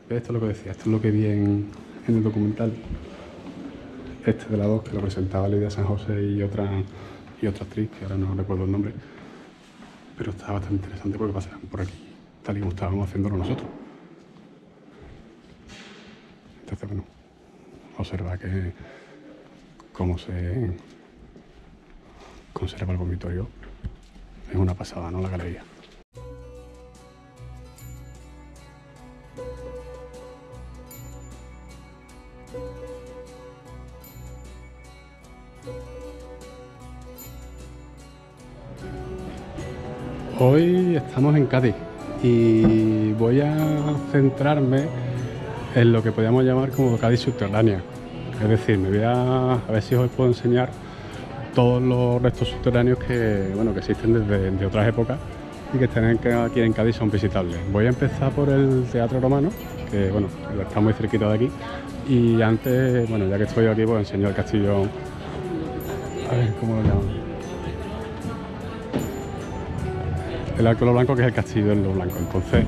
Esto es lo que decía, esto es lo que vi en el documental. Este de la 2, que lo presentaba Lidia San José y otra actriz, que ahora no recuerdo el nombre. Pero está bastante interesante porque pasaban por aquí, tal y como estábamos haciéndolo nosotros. Entonces, bueno, observa que cómo se conserva el vomitorio. Es una pasada, ¿no? La galería. Hoy estamos en Cádiz y voy a centrarme en lo que podríamos llamar como Cádiz subterránea. Es decir, me voy a ver si os puedo enseñar todos los restos subterráneos que existen desde otras épocas y que están aquí en Cádiz, son visitables. Voy a empezar por el Teatro Romano, que está muy cerquita de aquí, y antes, ya que estoy aquí, pues enseño el castillo, a ver cómo lo llaman. El Arco de lo Blanco, que es el castillo de lo Blanco. Entonces,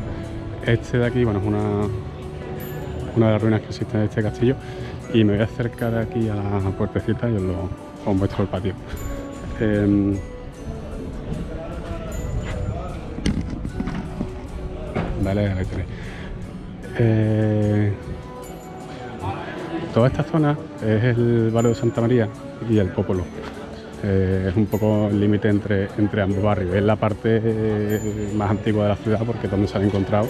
este de aquí, es una de las ruinas que existen en este castillo, y me voy a acercar aquí a la puertecita y os muestro el patio. Vale, ahí tenéis. Toda esta zona es el barrio de Santa María y el Popolo. Es un poco el límite entre ambos barrios. Es la parte más antigua de la ciudad porque es donde se han encontrado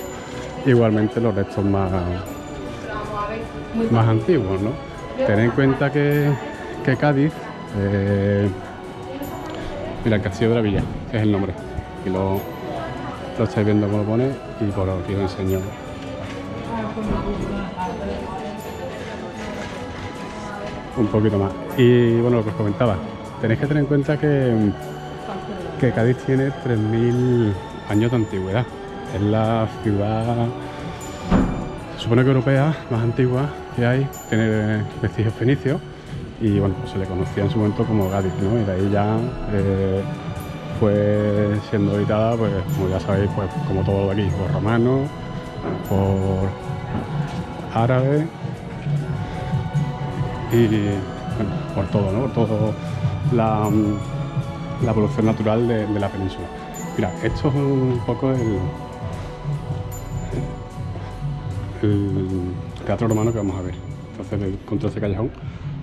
igualmente los restos más antiguos, ¿no? Tened en cuenta que Cádiz, mira, el Castillo de la Villa, que es el nombre. Aquí lo estáis viendo como lo pone, y por aquí os enseño un poquito más. Y bueno, lo que os comentaba, tenéis que tener en cuenta que Cádiz tiene 3000 años de antigüedad. Es la ciudad, se supone que europea, más antigua que hay, tiene vestigios fenicios y pues se le conocía en su momento como Cádiz, ¿no? Y de ahí ya fue siendo habitada, pues como ya sabéis, pues como todo de aquí, por romanos, por árabes y por todo, ¿no? Por todo la evolución natural de la península. Mira, esto es un poco el Teatro Romano que vamos a ver. Entonces encontré este callejón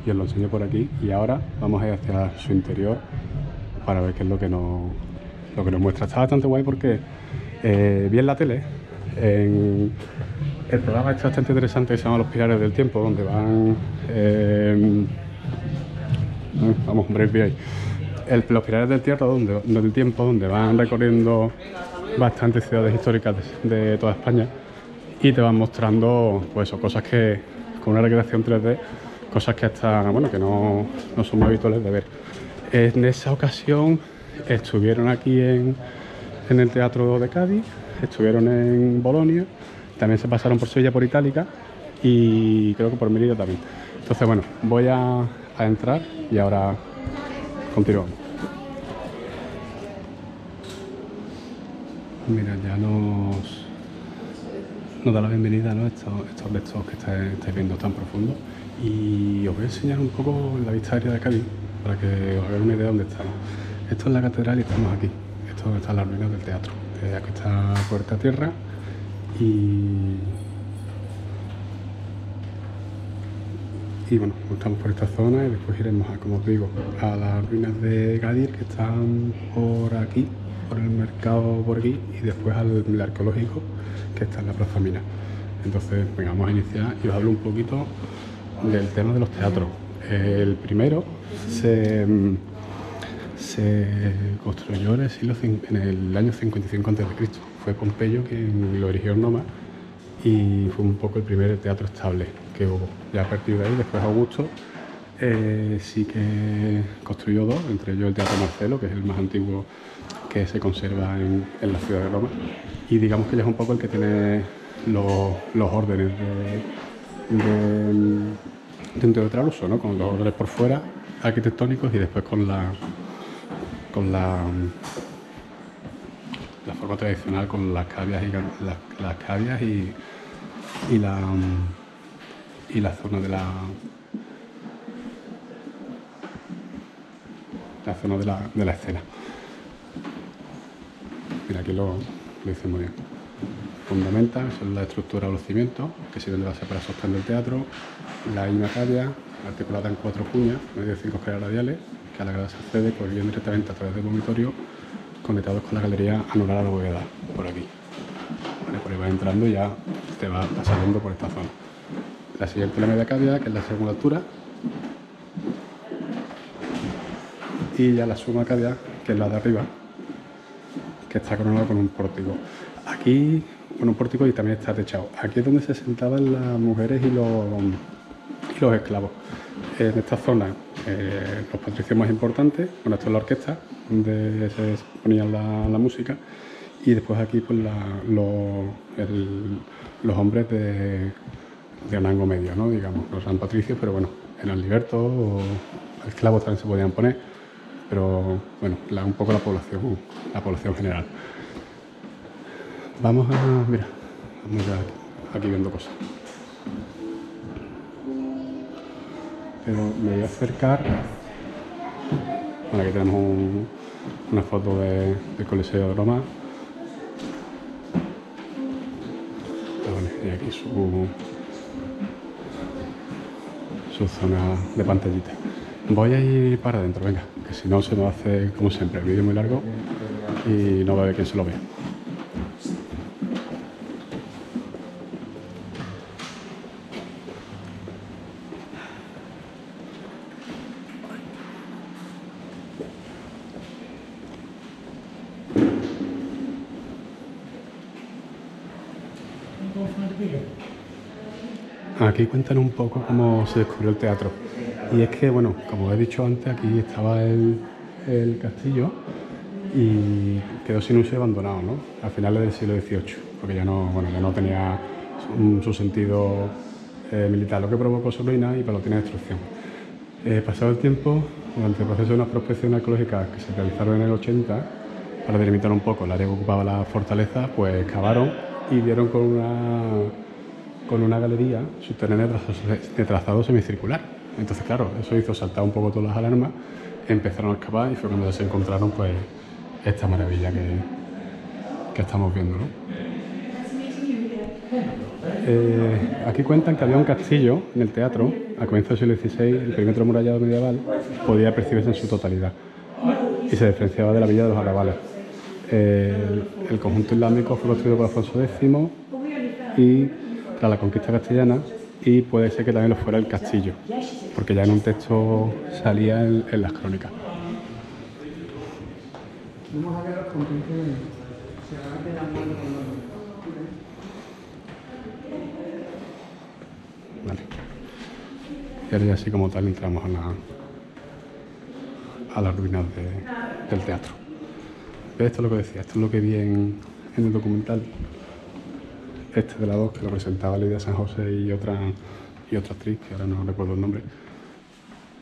y os lo enseño por aquí, y ahora vamos a ir hacia su interior para ver qué es lo que nos muestra. Está bastante guay porque vi en la tele el programa este bastante interesante que se llama Los Pilares del Tiempo, donde van vamos, un breve ahí. Los Pilares del Tiempo, donde van recorriendo bastantes ciudades históricas de toda España y te van mostrando pues cosas que, con una recreación 3D, cosas que hasta, que no son muy habituales de ver. En esa ocasión estuvieron aquí en el Teatro de Cádiz, estuvieron en Bolonia, también se pasaron por Sevilla, por Itálica, y creo que por Mérida también. Entonces, voy a entrar y ahora continuamos. Mira, ya nos da la bienvenida, ¿no? Estos restos que estáis viendo tan profundos, y os voy a enseñar un poco la vista aérea de Cádiz para que os hagáis una idea de dónde estamos. Esto es la catedral y estamos aquí. Esto está en las ruinas del teatro. Aquí está Puerta Tierra y estamos por esta zona, y después iremos como os digo, a las ruinas de Cádiz, que están por aquí, por el mercado por aquí, y después al arqueológico, que está en la Plaza Mina. Entonces, vamos a iniciar y os hablo un poquito del tema de los teatros. El primero se construyó en el año 55 a.C. Fue Pompeyo quien lo erigió en Roma y fue un poco el primer teatro estable que hubo. Ya a partir de ahí, después Augusto sí que construyó dos, entre ellos el Teatro Marcelo, que es el más antiguo que se conserva en la ciudad de Roma, y digamos que ya es un poco el que tiene los órdenes de un teatro al uso, ¿no? Con los órdenes por fuera arquitectónicos y después con la forma tradicional, con las cavias y y la zona de la escena. Mira, aquí lo dice muy bien. Fundamental son la estructura o los cimientos, que sirven de base para sostener el teatro. La ima cavia, articulada en 4 cuñas, medio de 5 escaleras radiales, que a la grada se accede pues bien directamente a través del vomitorio, conectados con la galería anular a la bóveda, por aquí. Vale, por ahí vas entrando y ya te vas saliendo por esta zona. La siguiente, la media cavia, que es la segunda altura. Y ya la suma cavia, que es la de arriba, que está coronada con un pórtico. Aquí, bueno, un pórtico y también está techado. Aquí es donde se sentaban las mujeres y los esclavos. En esta zona, los patricios más importantes, bueno, esto es la orquesta, donde se ponía la música, y después aquí pues los hombres de rango medio, ¿no? Digamos, no eran patricios, pero bueno, eran libertos o esclavos también se podían poner, pero bueno, un poco la población general. Vamos ya aquí viendo cosas. Pero me voy a acercar. Bueno, aquí tenemos una foto del Coliseo de Roma. Y aquí su zona de pantallita. Voy a ir para adentro, venga, que si no se nos hace, como siempre, el vídeo muy largo y no va a haber quien se lo vea. Aquí cuentan un poco cómo se descubrió el teatro. Y es que, bueno, como he dicho antes, aquí estaba el castillo y quedó sin uso y abandonado, ¿no? A finales del siglo XVIII, porque ya no tenía su sentido militar, lo que provocó su ruina y paulatina destrucción. Pasado el tiempo, durante el proceso de unas prospecciones arqueológicas que se realizaron en el 80, para delimitar un poco el área que ocupaba la fortaleza, pues cavaron y vieron con una galería subterránea de trazado semicircular. Entonces, claro, eso hizo saltar un poco todas las alarmas, empezaron a escapar y fue cuando se encontraron pues esta maravilla que estamos viendo, ¿no? Aquí cuentan que había un castillo en el teatro, a comienzos del siglo XVI, el perímetro amurallado medieval podía percibirse en su totalidad y se diferenciaba de la villa de los arrabales. El conjunto islámico fue construido por Alfonso X y tras la conquista castellana, y puede ser que también lo fuera el castillo, porque ya en un texto salía en las crónicas. Vale. Y ahora ya así como tal entramos a las ruinas del teatro. Esto es lo que decía, esto es lo que vi en el documental. Este de la 2, que lo presentaba Lidia San José y otra actriz, que ahora no recuerdo el nombre,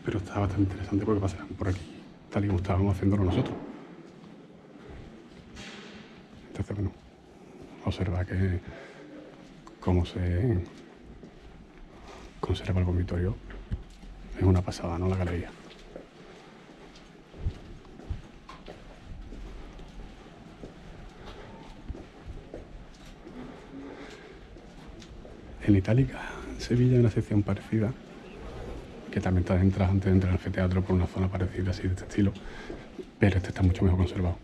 pero está bastante interesante porque pasaban por aquí, tal y como estábamos haciéndolo nosotros. Entonces, bueno, observa que cómo se conserva el vomitorio es una pasada, ¿no? La galería. En Itálica, en Sevilla, hay una sección parecida, que también está antes de entrar al anfiteatro por una zona parecida, así de este estilo, pero este está mucho mejor conservado.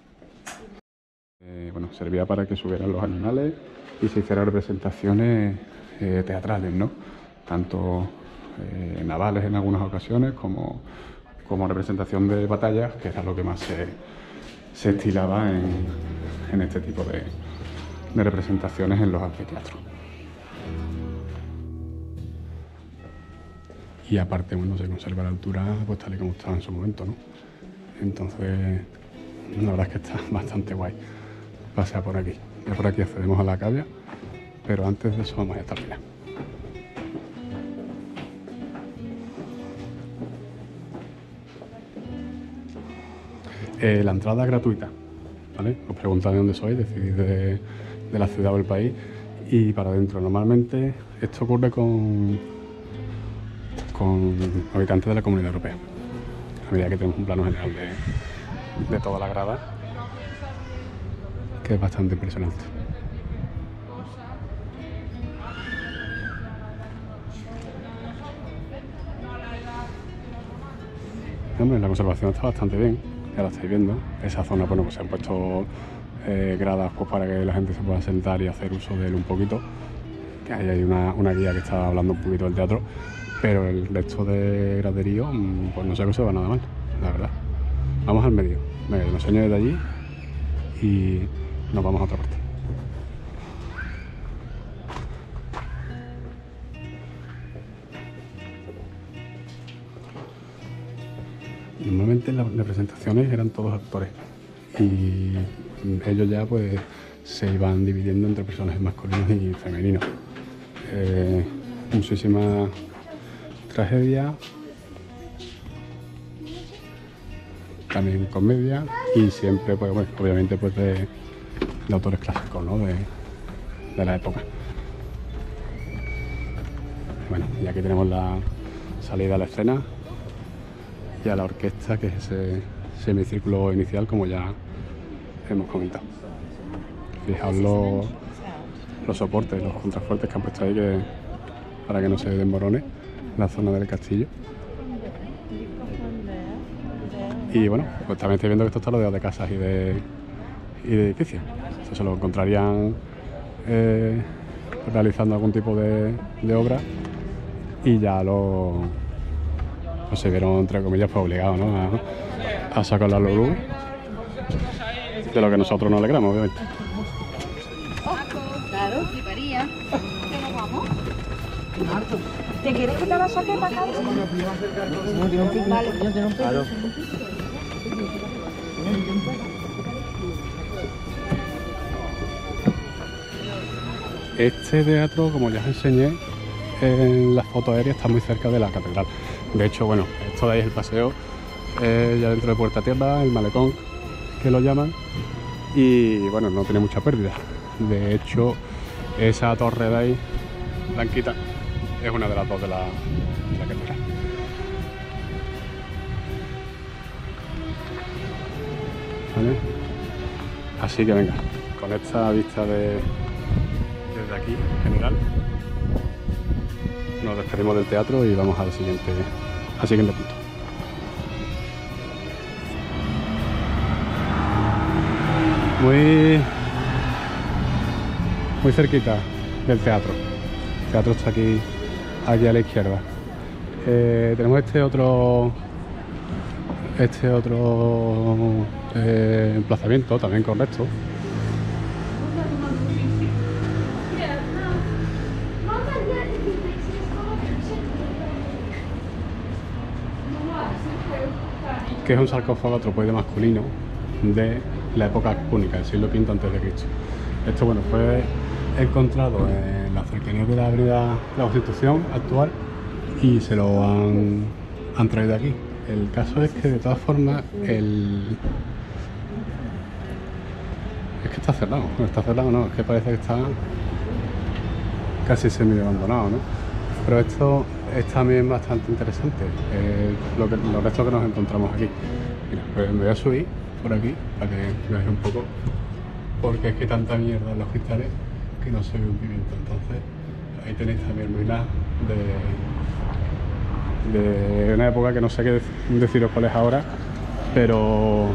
Bueno, servía para que subieran los animales y se hicieran representaciones teatrales, ¿no? Tanto navales en algunas ocasiones como representación de batallas, que era lo que más se estilaba en este tipo de representaciones en los anfiteatros. Y aparte, bueno, se conserva la altura pues tal y como estaba en su momento, ¿no? Entonces, la verdad es que está bastante guay pasear por aquí. Ya por aquí accedemos a la cavia, pero antes de eso vamos a esta ruina. La entrada es gratuita, ¿vale? Os preguntáis de dónde sois, decidís de la ciudad o el país, y para adentro. Normalmente esto ocurre con habitantes de la Comunidad Europea, a medida que tenemos un plano general de toda la grada, que es bastante impresionante. Hombre, la conservación está bastante bien, ya la estáis viendo. Esa zona, bueno, pues se han puesto gradas pues, para que la gente se pueda sentar y hacer uso de él un poquito. Que ahí hay una guía que está hablando un poquito del teatro, pero el resto de graderío, pues no se conserva nada mal, la verdad. Vamos al medio, venga, os enseño desde allí y nos vamos a otra parte. Normalmente las representaciones eran todos actores y ellos ya pues se iban dividiendo entre personajes masculinos y femeninos. Muchísima tragedia, también comedia y siempre pues bueno, obviamente pues de autores clásicos, ¿no? de la época. Bueno, y aquí tenemos la salida a la escena y a la orquesta, que es ese semicírculo inicial, como ya hemos comentado. Fijaos los soportes, los contrafuertes que han puesto ahí para que no se desmorone la zona del castillo. Y bueno, pues también estoy viendo que esto está rodeado de casas y de edificios. Esto se lo encontrarían realizando algún tipo de obra y ya se vieron, entre comillas, pues obligados, ¿no? a sacar la luz, de lo que nosotros nos alegramos, obviamente. Claro, fliparía. ¿Qué nos vamos? ¿Te quieres quitar la chaqueta, Carlos? Vale. Claro. Este teatro, como ya os enseñé en las fotos aéreas, está muy cerca de la catedral. De hecho, bueno, esto de ahí es el paseo, ya dentro de Puerta Tierra, el malecón, que lo llaman, y bueno, no tiene mucha pérdida. De hecho, esa torre de ahí, blanquita, es una de las dos de la catedral. ¿Vale? Así que venga, con esta vista desde aquí, general, nos despedimos del teatro y vamos al siguiente punto. Muy cerquita del teatro. El teatro está aquí a la izquierda. Tenemos este otro emplazamiento también correcto. Que es un sarcófago tropoide masculino de la época púnica, del siglo V a.C. Esto, bueno, fue encontrado en la cercanía de la avenida de la Constitución actual y se lo han traído aquí. El caso es que, de todas formas, es que está cerrado. No, es que parece que está casi semi-abandonado, ¿no? Pero esto es también bastante interesante, los restos que nos encontramos aquí. Mira, pues me voy a subir por aquí para que veáis un poco, porque es que tanta mierda en los cristales que no se ve un pimiento. Entonces ahí tenéis también ruinas de una época que no sé qué deciros cuál es ahora, pero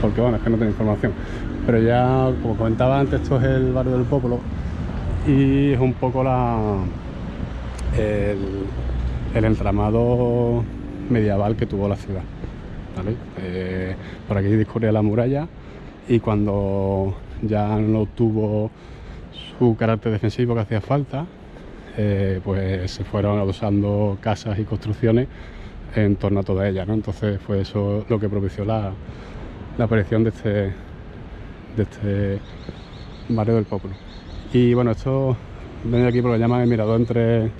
porque bueno, es que no tengo información. Pero ya, como comentaba antes, esto es el barrio del Popolo y es un poco el entramado medieval que tuvo la ciudad, ¿vale? Por aquí discurría la muralla y cuando ya no tuvo su carácter defensivo que hacía falta, pues se fueron adosando casas y construcciones en torno a toda ella, ¿no? Entonces fue eso lo que propició la aparición de este barrio del Popolo. Y bueno, esto vengo aquí porque lo llaman el mirador entre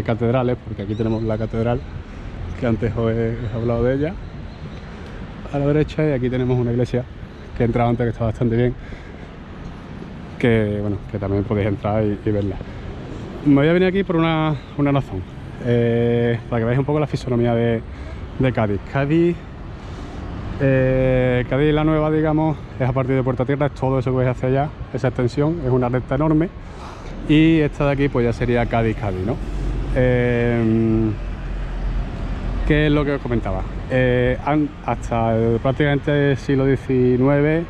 catedrales, porque aquí tenemos la catedral, que antes os he hablado de ella, a la derecha, y aquí tenemos una iglesia que he entrado antes, que está bastante bien, que, bueno, que también podéis entrar y verla. Me voy a venir aquí por una razón, para que veáis un poco la fisonomía de Cádiz. Cádiz la nueva, digamos, es a partir de Puerta Tierra, es todo eso que veis hacia allá, esa extensión, es una recta enorme, y esta de aquí pues ya sería Cádiz, ¿no? ¿Qué es lo que os comentaba? Hasta prácticamente el siglo XIX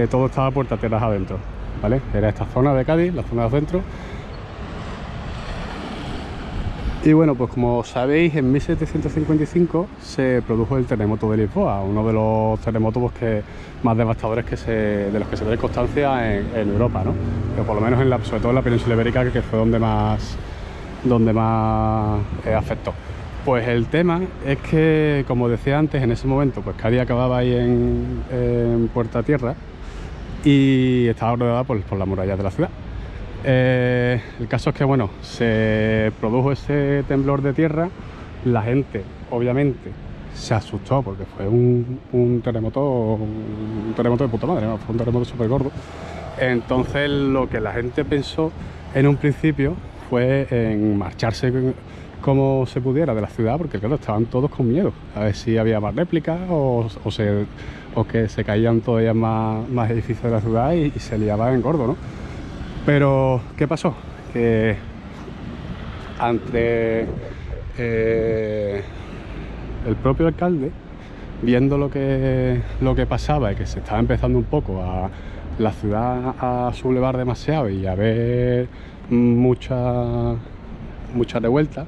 todo estaba Puerta Tierra adentro, ¿vale? Era esta zona de Cádiz, la zona de centro. Y bueno, pues como sabéis, en 1755 se produjo el terremoto de Lisboa, uno de los terremotos pues, más devastadores de los que se tiene constancia en Europa, ¿no? Pero por lo menos sobre todo en la península ibérica, que fue donde más afectó. Pues el tema es que, como decía antes, en ese momento pues Cádiz acababa ahí en Puerta Tierra y estaba rodeada por las murallas de la ciudad. El caso es que, bueno, se produjo ese temblor de tierra, la gente obviamente se asustó porque fue un terremoto de puta madre, ¿no? Fue un terremoto súper gordo. Entonces lo que la gente pensó en un principio fue en marcharse como se pudiera de la ciudad, porque claro, estaban todos con miedo, a ver si había más réplicas o que se caían todavía más edificios de la ciudad y se liaba en gordo, ¿no? Pero, ¿qué pasó? Que ante el propio alcalde, viendo lo que pasaba y que se estaba empezando un poco a la ciudad a sublevar demasiado y a ver mucha revuelta,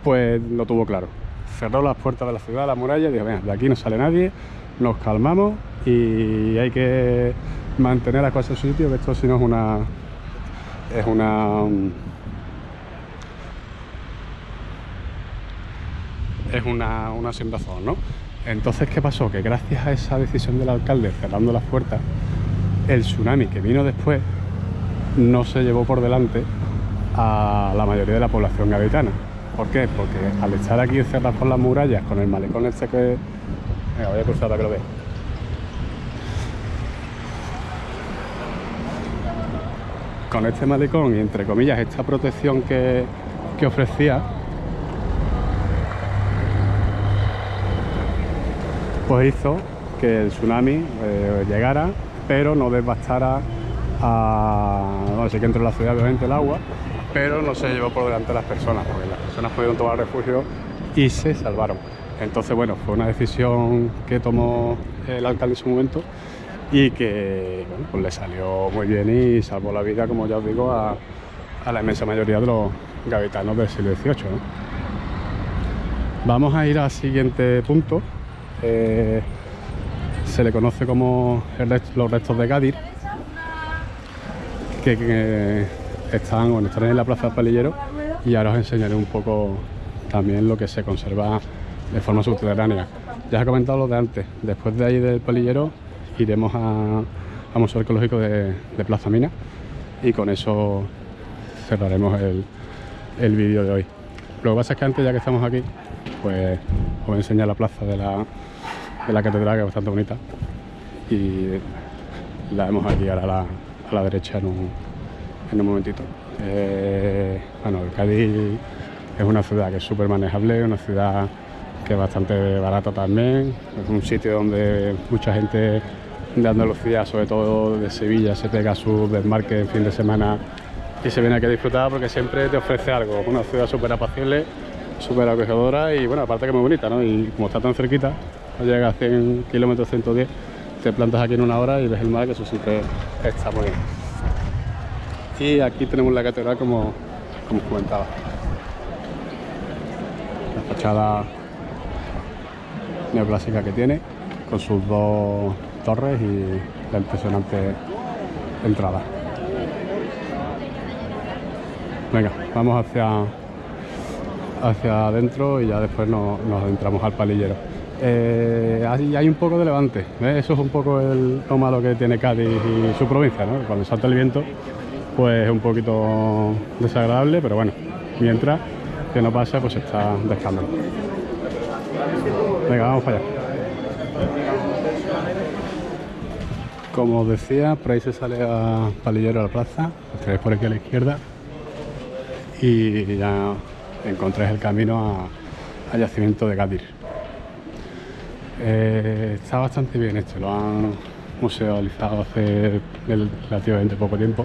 pues lo tuvo claro. Cerró las puertas de la ciudad, la muralla, y dijo, venga, de aquí no sale nadie, nos calmamos y hay que mantener las cosas en su sitio, que esto si no es una sin razón, ¿no? Entonces, ¿qué pasó? Que gracias a esa decisión del alcalde cerrando las puertas, el tsunami que vino después no se llevó por delante a la mayoría de la población gaditana. ¿Por qué? Porque al estar aquí encerrados por las murallas, con el malecón este que... Venga, voy a cruzar para que lo veáis. Con este malecón y, entre comillas, esta protección que ofrecía, pues hizo que el tsunami llegara, pero no devastara bueno, sí que entró en la ciudad obviamente el agua, pero no se llevó por delante a las personas, porque las personas pudieron tomar refugio y se salvaron. Entonces, bueno, fue una decisión que tomó el alcalde en su momento y que, bueno, pues le salió muy bien y salvó la vida, como ya os digo, a la inmensa mayoría de los gaditanos del siglo XVIII, ¿no? Vamos a ir al siguiente punto. Se le conoce como los restos de Cádiz, que están en la plaza del Palillero, y ahora os enseñaré un poco también lo que se conserva de forma subterránea. Ya os he comentado lo de antes. Después de ahí del Palillero iremos a Museo Arqueológico de Plaza Mina, y con eso cerraremos el vídeo de hoy. Lo que pasa es que antes, ya que estamos aquí, pues os voy a enseñar la plaza de la catedral, que es bastante bonita, y la vemos aquí ahora a la derecha en un momentito. Bueno, Cádiz es una ciudad que es súper manejable, una ciudad que es bastante barata también, es un sitio donde mucha gente de Andalucía, sobre todo de Sevilla, se pega su desmarque en fin de semana y se viene aquí a disfrutar, porque siempre te ofrece algo. Una ciudad súper apacible, súper acogedora y, bueno, aparte que es muy bonita, ¿no? Y como está tan cerquita, llega a 100 kilómetros, 110, te plantas aquí en una hora y ves el mar, que eso siempre está muy bien. Y aquí tenemos la catedral, como os comentaba. La fachada neoclásica que tiene, con sus dos torres y la impresionante entrada. Venga, vamos hacia adentro y ya después nos adentramos al Palillero. Hay un poco de levante, ¿ves? Eso es un poco lo malo que tiene Cádiz y su provincia, ¿no? Cuando salta el viento, pues es un poquito desagradable, pero bueno, mientras que no pasa, pues está de escándalo. Venga, vamos para allá. Como os decía, por ahí se sale a Palillero a la plaza, os tenéis por aquí a la izquierda y ya encontráis el camino al yacimiento de Gadir. Está bastante bien hecho, lo han musealizado hace relativamente poco tiempo,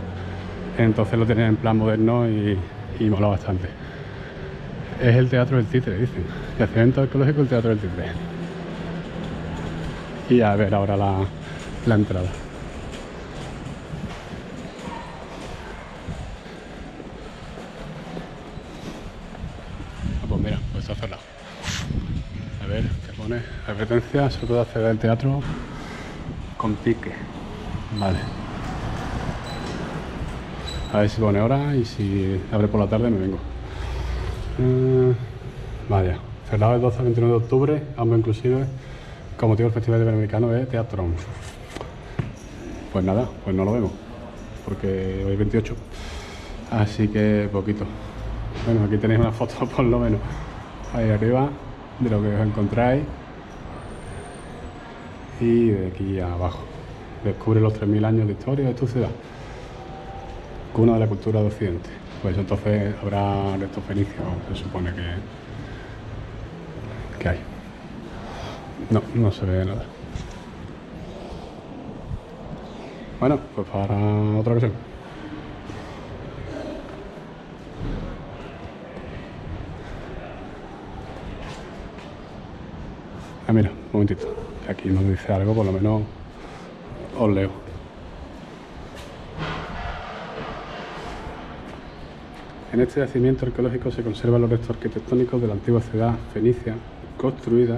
entonces lo tienen en plan moderno y mola bastante. Es el Teatro del Titre, dicen, yacimiento arqueológico del Teatro del Titre. Y a ver ahora la entrada. Pues mira, pues está cerrado. A ver, ¿qué pone? Advertencia, se puede acceder al teatro con ticket. Vale. A ver si pone hora y si abre por la tarde me vengo. Vaya, cerrado el 12 al 29 de octubre, ambos inclusive, con motivo del Festival Iberoamericano de Teatro. Pues nada, pues no lo vemos, porque hoy es 28, así que poquito. Bueno, aquí tenéis una foto por lo menos, ahí arriba, de lo que os encontráis. Y de aquí abajo, descubre los 3000 años de historia de tu ciudad, cuna de la cultura de Occidente. Pues entonces habrá restos fenicios, se supone que hay. No se ve nada. Bueno, pues para otra ocasión. Mira, un momentito. Aquí nos dice algo, por lo menos os leo. En este yacimiento arqueológico se conservan los restos arquitectónicos de la antigua ciudad fenicia, construida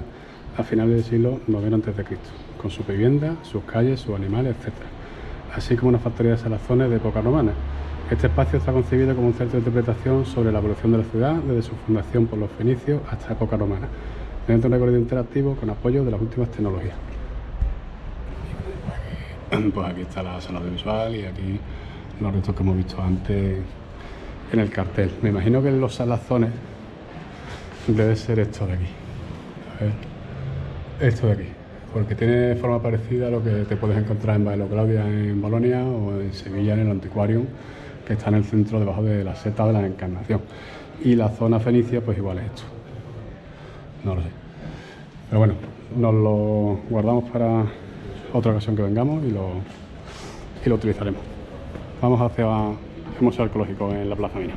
a finales del siglo IX a.C., con su vivienda, sus calles, sus animales, etc., así como una factoría de salazones de época romana. Este espacio está concebido como un centro de interpretación sobre la evolución de la ciudad desde su fundación por los fenicios hasta época romana, mediante un recorrido interactivo con apoyo de las últimas tecnologías. Pues aquí está la sala audiovisual y aquí los restos que hemos visto antes en el cartel. Me imagino que en los salazones debe ser esto de aquí. A ver, esto de aquí, porque tiene forma parecida a lo que te puedes encontrar en Baelo Claudia en Bolonia o en Sevilla en el Antiquarium, que está en el centro debajo de la seta de la Encarnación. Y la zona fenicia pues igual es esto. No lo sé. Pero bueno, nos lo guardamos para otra ocasión que vengamos y lo utilizaremos. Vamos hacia el Museo Arqueológico en la Plaza Mina.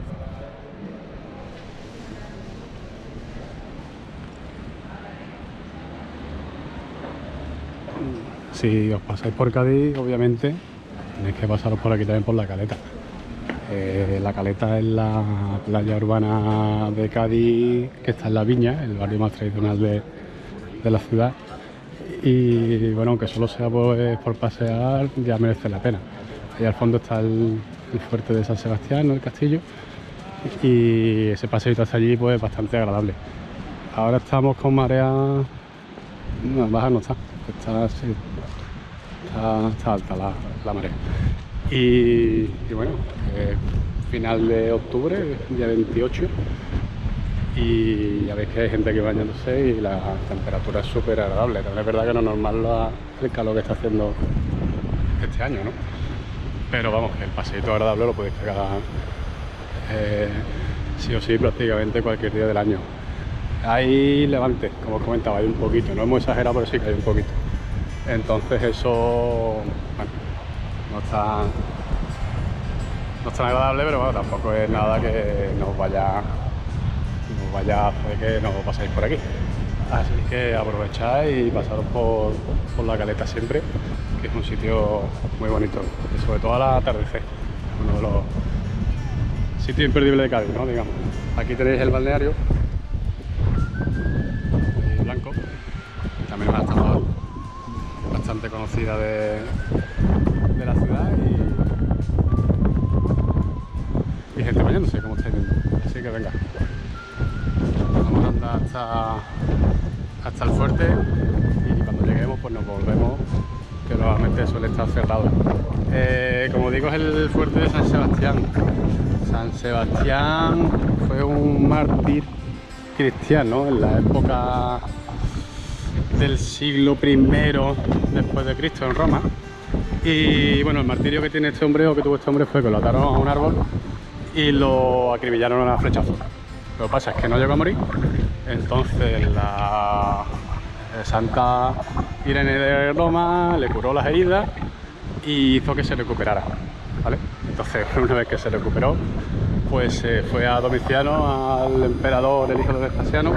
Si os pasáis por Cádiz, obviamente tenéis que pasaros por aquí también por La Caleta. La Caleta es la playa urbana de Cádiz que está en La Viña, el barrio más tradicional de la ciudad. Y bueno, aunque solo sea por pasear, ya merece la pena. Ahí al fondo está el fuerte de San Sebastián, ¿no? El castillo, y ese paseito hasta allí pues bastante agradable. Ahora estamos con marea, no, baja no está, está alta la marea. Y bueno, final de octubre, día 28, y ya veis que hay gente aquí bañándose y la temperatura es súper agradable. También es verdad que no es normal el calor que está haciendo este año, ¿no? Pero vamos, el paseito agradable lo podéis pegar sí o sí prácticamente cualquier día del año. Hay levante, como os comentaba, hay un poquito, no hemos exagerado, pero sí que hay un poquito. Entonces eso, bueno, no es tan agradable, pero bueno, tampoco es nada que nos vaya a hacer que no paséis por aquí. Así que aprovechad y pasaros por La Caleta siempre, que es un sitio muy bonito, y sobre todo al atardecer, uno de los sitios imperdibles de Cádiz, ¿no? Digamos. Aquí tenéis el balneario Blanco, también es una estatua bastante conocida de la ciudad y gente bañándose, como estáis viendo. Así que venga, vamos a andar hasta el fuerte y cuando lleguemos pues nos volvemos, que normalmente suele estar cerrado. Como digo, es el fuerte de San Sebastián. San Sebastián fue un mártir cristiano en la época del siglo I después de Cristo en Roma, Y bueno, el martirio que tiene este hombre o que tuvo este hombre fue que lo ataron a un árbol y lo acribillaron a flechazos. Lo que pasa es que no llegó a morir, entonces la Santa Irene de Roma le curó las heridas y hizo que se recuperara, ¿vale? Entonces, una vez que se recuperó, pues se fue a Domiciano, al emperador, el hijo de Vespasiano,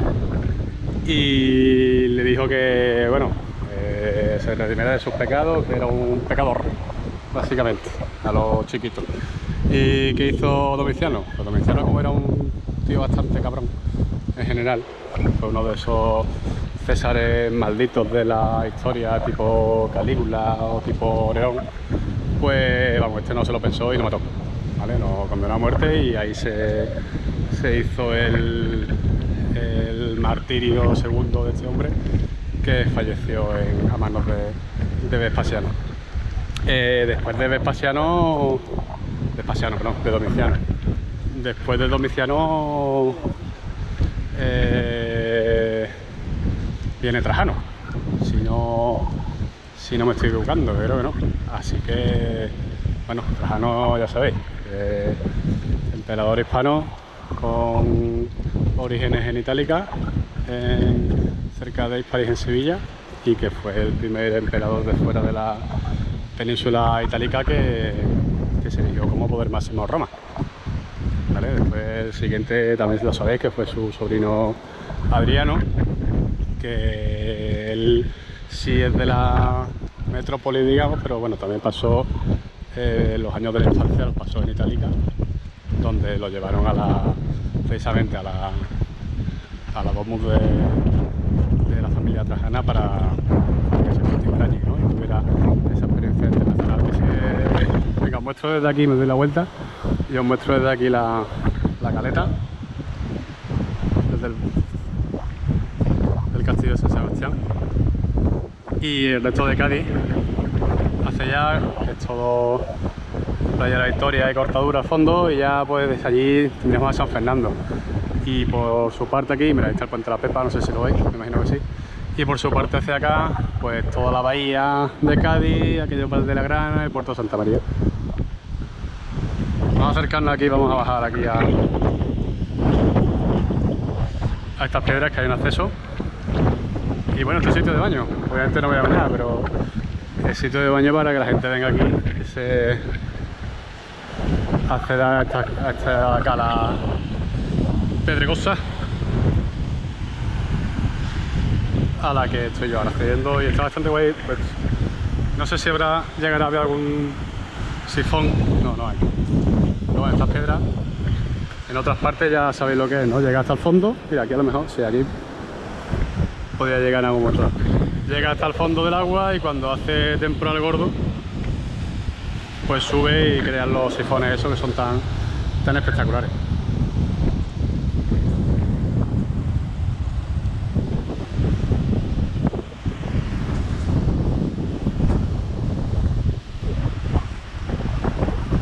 y le dijo que, bueno, se redimiera de sus pecados, que era un pecador, básicamente, a los chiquitos. ¿Y qué hizo Domiciano? Pues Domiciano, como era un tío bastante cabrón, en general, fue uno de esos césares malditos de la historia, tipo Calígula o tipo Nerón, pues vamos, este no se lo pensó y lo mató, ¿vale? Lo condenó a muerte y ahí se hizo el martirio segundo de este hombre, que falleció a manos de Vespasiano. Después de de Domiciano. Después de Domiciano viene Trajano, si no me estoy equivocando, creo que no. Así que, bueno, Trajano ya sabéis, emperador hispano con orígenes en Itálica, cerca de Hispalis en Sevilla, y que fue el primer emperador de fuera de la península itálica que se eligió como poder máximo Roma. ¿Vale? Después el siguiente también lo sabéis, que fue su sobrino Adriano, que él sí es de la metrópoli, digamos, pero bueno, también pasó los años de la infancia, los pasó en Itálica, donde lo llevaron precisamente a la domus de la familia Trajana para que se cultivara allí, ¿no? Y tuviera esa experiencia internacional que se... Venga, os muestro desde aquí, me doy la vuelta y os muestro desde aquí la caleta, desde el castillo de San Sebastián. Y el resto de Cádiz, hacia allá, es todo playa de la Victoria y Cortadura al fondo, y ya pues desde allí tendríamos a San Fernando. Y por su parte aquí, mira, ahí está el Puente de la Pepa, no sé si lo veis, me imagino que sí. Y por su parte hacia acá, pues toda la bahía de Cádiz, aquello de la Grana y el puerto de Santa María. Vamos a acercarnos aquí, vamos a bajar aquí a estas piedras, que hay un acceso. Y bueno, este sitio de baño, obviamente no voy a bañar, pero es sitio de baño para que la gente venga aquí y se acceda a esta cala pedregosa a la que estoy yo ahora accediendo, y está bastante guay. Pues, no sé si llegará a haber algún sifón, no hay. Pero bueno, estas piedras, en otras partes ya sabéis lo que es, ¿no? Llega hasta el fondo, mira, aquí a lo mejor, sí, aquí podría llegar en algún momento. Llega hasta el fondo del agua y cuando hace temporal gordo, pues sube y crean los sifones esos que son tan espectaculares.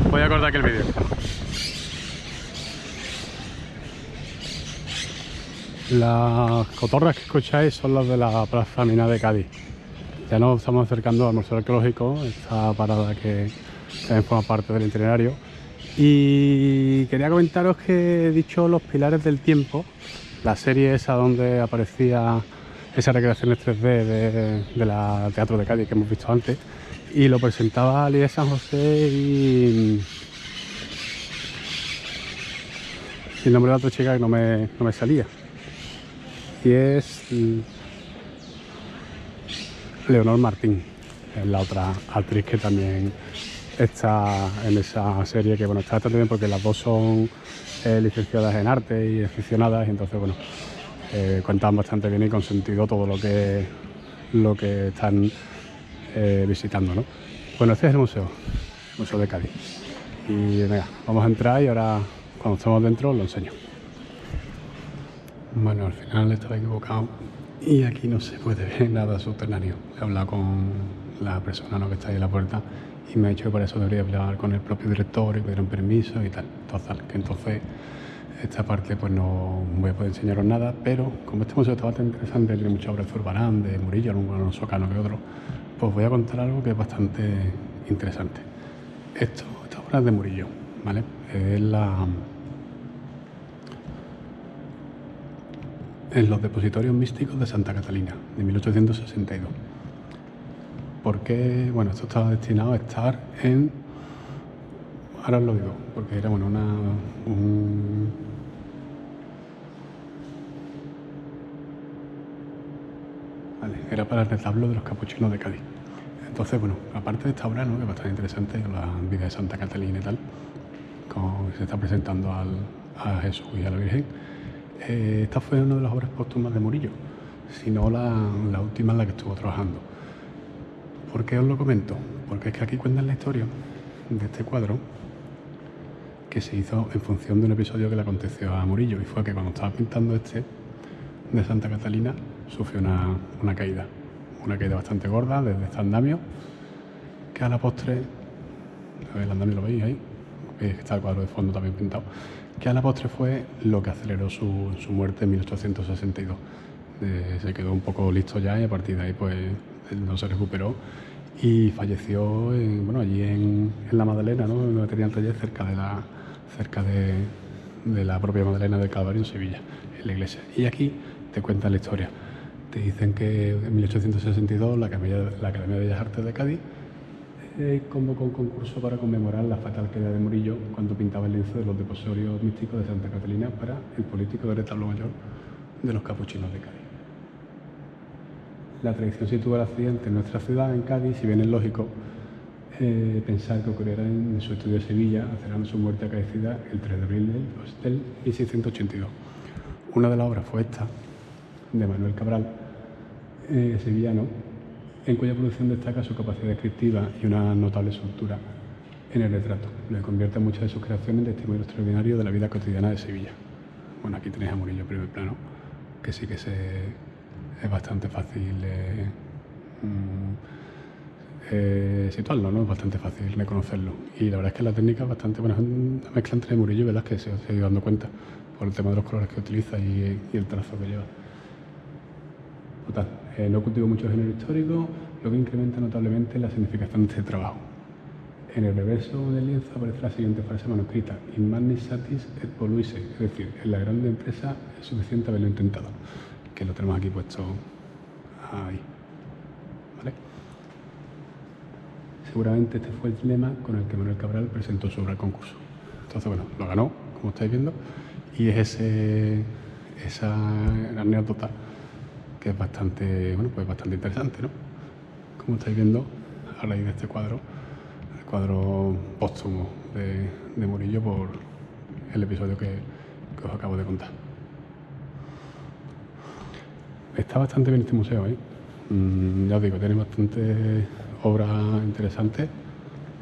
Voy a cortar aquí el vídeo. Las cotorras que escucháis son las de la Plaza Mina de Cádiz. Ya nos estamos acercando al Museo Arqueológico, esta parada que también forma parte del itinerario. Y quería comentaros que he dicho Los Pilares del Tiempo, la serie esa donde aparecía esas recreaciones 3D de la Teatro de Cádiz que hemos visto antes, y lo presentaba Ali de San José y el nombre de la otra chica que no me salía. Y es Leonor Martín, es la otra actriz que también está en esa serie, que bueno, está también porque las dos son licenciadas en arte y aficionadas, y entonces bueno, cuentan bastante bien y con sentido todo lo que están visitando, ¿no? Bueno, este es el Museo de Cádiz. Y venga, vamos a entrar y ahora cuando estemos dentro lo enseño. Bueno, al final estaba equivocado y aquí no se puede ver nada subterráneo. He hablado con la persona, ¿no?, que está ahí en la puerta, y me ha dicho que por eso debería hablar con el propio director y pedir un permiso y tal. Entonces esta parte pues no voy a poder enseñaros nada, pero como este museo está bastante interesante, tiene mucha obra de Zurbarán, de Murillo, algunos Socano que otro, pues voy a contar algo que es bastante interesante. Esta obra es de Murillo, ¿vale? Es en los depositorios místicos de Santa Catalina, de 1862. Porque, bueno, esto estaba destinado a estar en... Ahora os lo digo, porque era, bueno, Vale, era para el retablo de los capuchinos de Cádiz. Entonces, bueno, aparte de esta obra, ¿no?, que es bastante interesante, la vida de Santa Catalina y tal, como se está presentando a Jesús y a la Virgen, esta fue una de las obras póstumas de Murillo, si no la última en la que estuvo trabajando. ¿Por qué os lo comento? Porque es que aquí cuentan la historia de este cuadro que se hizo en función de un episodio que le aconteció a Murillo, y fue que cuando estaba pintando este de Santa Catalina sufrió una caída bastante gorda desde este andamio, que a la postre, a ver, el andamio lo veis ahí, veis que está el cuadro de fondo también pintado, que a la postre fue lo que aceleró su muerte en 1862. Se quedó un poco listo ya, y a partir de ahí pues él no se recuperó y falleció allí en la Madalena, ¿no?, donde tenía el taller, cerca de la propia Madalena del Calvario, en Sevilla, en la iglesia. Y aquí te cuentan la historia. Te dicen que en 1862 la Academia de Bellas Artes de Cádiz convocó un concurso para conmemorar la fatal caída de Murillo cuando pintaba el lienzo de los deposorios místicos de Santa Catalina para el político de retablo mayor de los capuchinos de Cádiz. La tradición sitúa el accidente en nuestra ciudad, en Cádiz, si bien es lógico pensar que ocurriera en su estudio de Sevilla, acelerando su muerte acaecida el 3 de abril del 1682. Una de las obras fue esta, de Manuel Cabral, sevillano, en cuya producción destaca su capacidad descriptiva y una notable soltura en el retrato. Lo que convierte a muchas de sus creaciones en testimonio extraordinario de la vida cotidiana de Sevilla. Bueno, aquí tenéis a Murillo en primer plano, que sí que es bastante fácil situarlo, ¿no? Es bastante fácil reconocerlo. Y la verdad es que la técnica es bastante buena. Es una mezcla entre Murillo y Velázquez, se os he ido dando cuenta, por el tema de los colores que utiliza y el trazo que lleva. Total, no cultivo mucho género histórico, lo que incrementa notablemente la significación de este trabajo. En el reverso del lienzo aparece la siguiente frase manuscrita: In magnis satis et voluisse, es decir, en la grande empresa es suficiente haberlo intentado, que lo tenemos aquí puesto ahí, ¿vale? Seguramente este fue el lema con el que Manuel Cabral presentó su obra al concurso. Entonces, bueno, lo ganó, como estáis viendo, y es esa anécdota que es bastante interesante, ¿no? Como estáis viendo, a raíz de este cuadro, el cuadro póstumo de Murillo, por el episodio que os acabo de contar. Está bastante bien este museo, ¿eh? Ya os digo, tiene bastantes obras interesantes.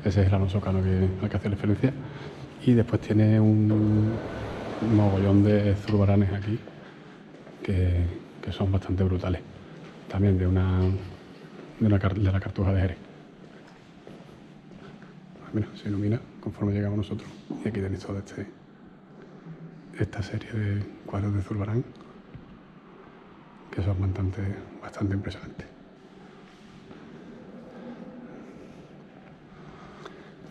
Ese es el Alonso Cano al que hace referencia. Y después tiene un mogollón de zurbaranes aquí que son bastante brutales. También de la Cartuja de Jerez. Mira, se ilumina conforme llegamos nosotros. Y aquí tenéis toda esta serie de cuadros de zurbarán que son bastante impresionantes.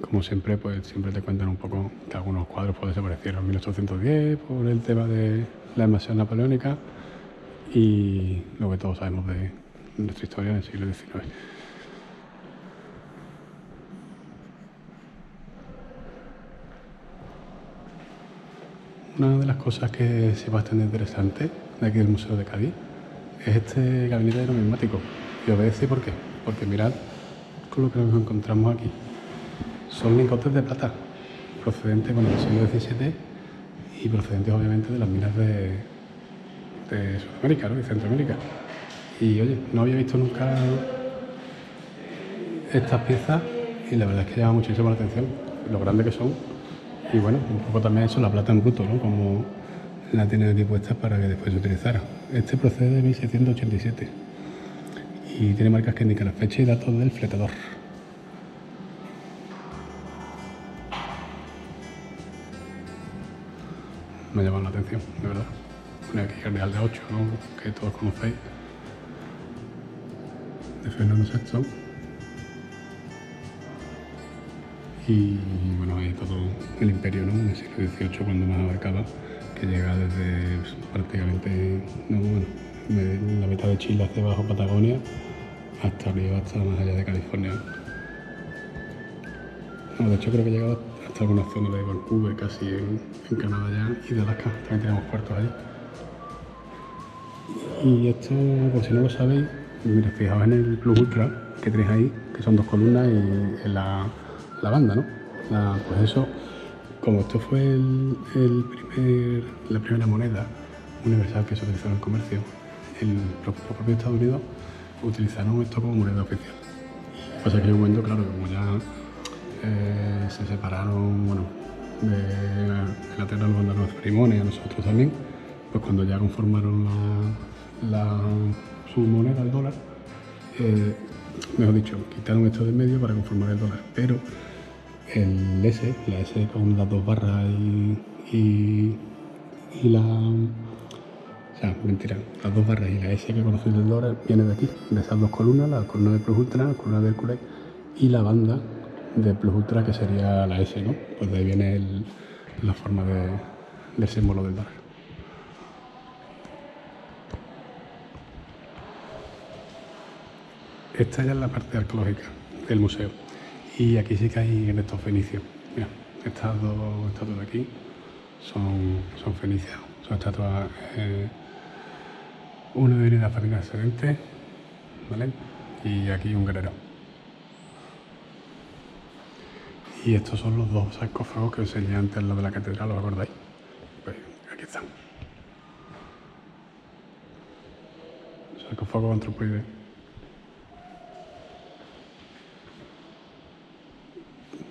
Como siempre, pues siempre te cuentan un poco que algunos cuadros pues desaparecieron en 1810 por el tema de la invasión napoleónica y lo que todos sabemos de nuestra historia en el siglo XIX. Una de las cosas que sí es bastante interesante de aquí del Museo de Cádiz es este gabinete numismático. Y os voy a decir por qué. Porque mirad con lo que nos encontramos aquí. Son lingotes de plata, procedentes del siglo XVII y procedentes obviamente de las minas de Sudamérica, ¿no?, y Centroamérica. Y oye, no había visto nunca estas piezas y la verdad es que llama muchísimo la atención lo grandes que son. Y bueno, un poco también eso, la plata en bruto, ¿no?, como la tienen aquí puesta para que después se utilizara. Este procede de 1687 y tiene marcas que indican la fecha y datos del fletador. Me ha llamado la atención, de verdad. Pone aquí el Real de 8, ¿no?, que todos conocéis, de Fernando VI. Y bueno, ahí todo el imperio, ¿no? En el siglo XVIII, cuando más abarcaba, que llega desde prácticamente, no, bueno, de la mitad de Chile hacia abajo, Patagonia, hasta arriba, hasta más allá de California. No, de hecho creo que llega hasta alguna zona de Vancouver, casi en Canadá ya, y de Alaska, también tenemos puertos allí. Y esto, por si no lo sabéis, mira, fijaos en el Plus Ultra que tenéis ahí, que son 2 columnas y en la banda, ¿no? Pues eso, como esto fue la primera moneda universal que se utilizó en el comercio, los propios Estados Unidos utilizaron esto como moneda oficial. Pasa que hay un momento, claro, que como ya se separaron, bueno, de Inglaterra nos mandaron a ceremonia y a nosotros también, pues cuando ya conformaron su moneda, el dólar, mejor dicho, quitaron esto de medio para conformar el dólar, pero la S con las 2 barras y la... O sea, mentira, las 2 barras y la S que conocéis del dólar viene de aquí, de esas 2 columnas, la columna de Plus Ultra, la columna de Hercules y la banda de Plus Ultra, que sería la S, ¿no? Pues de ahí viene la forma del símbolo del dólar. Esta ya es la parte arqueológica del museo. Y aquí sí que hay restos fenicios. Mira, estas 2 estatuas de aquí son fenicias. Son estatuas, una de la familia excelente, ¿vale? Y aquí un guerrero. Y estos son los 2 sarcófagos que os enseñé antes al lado de la catedral, ¿os acordáis? Pues aquí están. Sarcófago antropoide.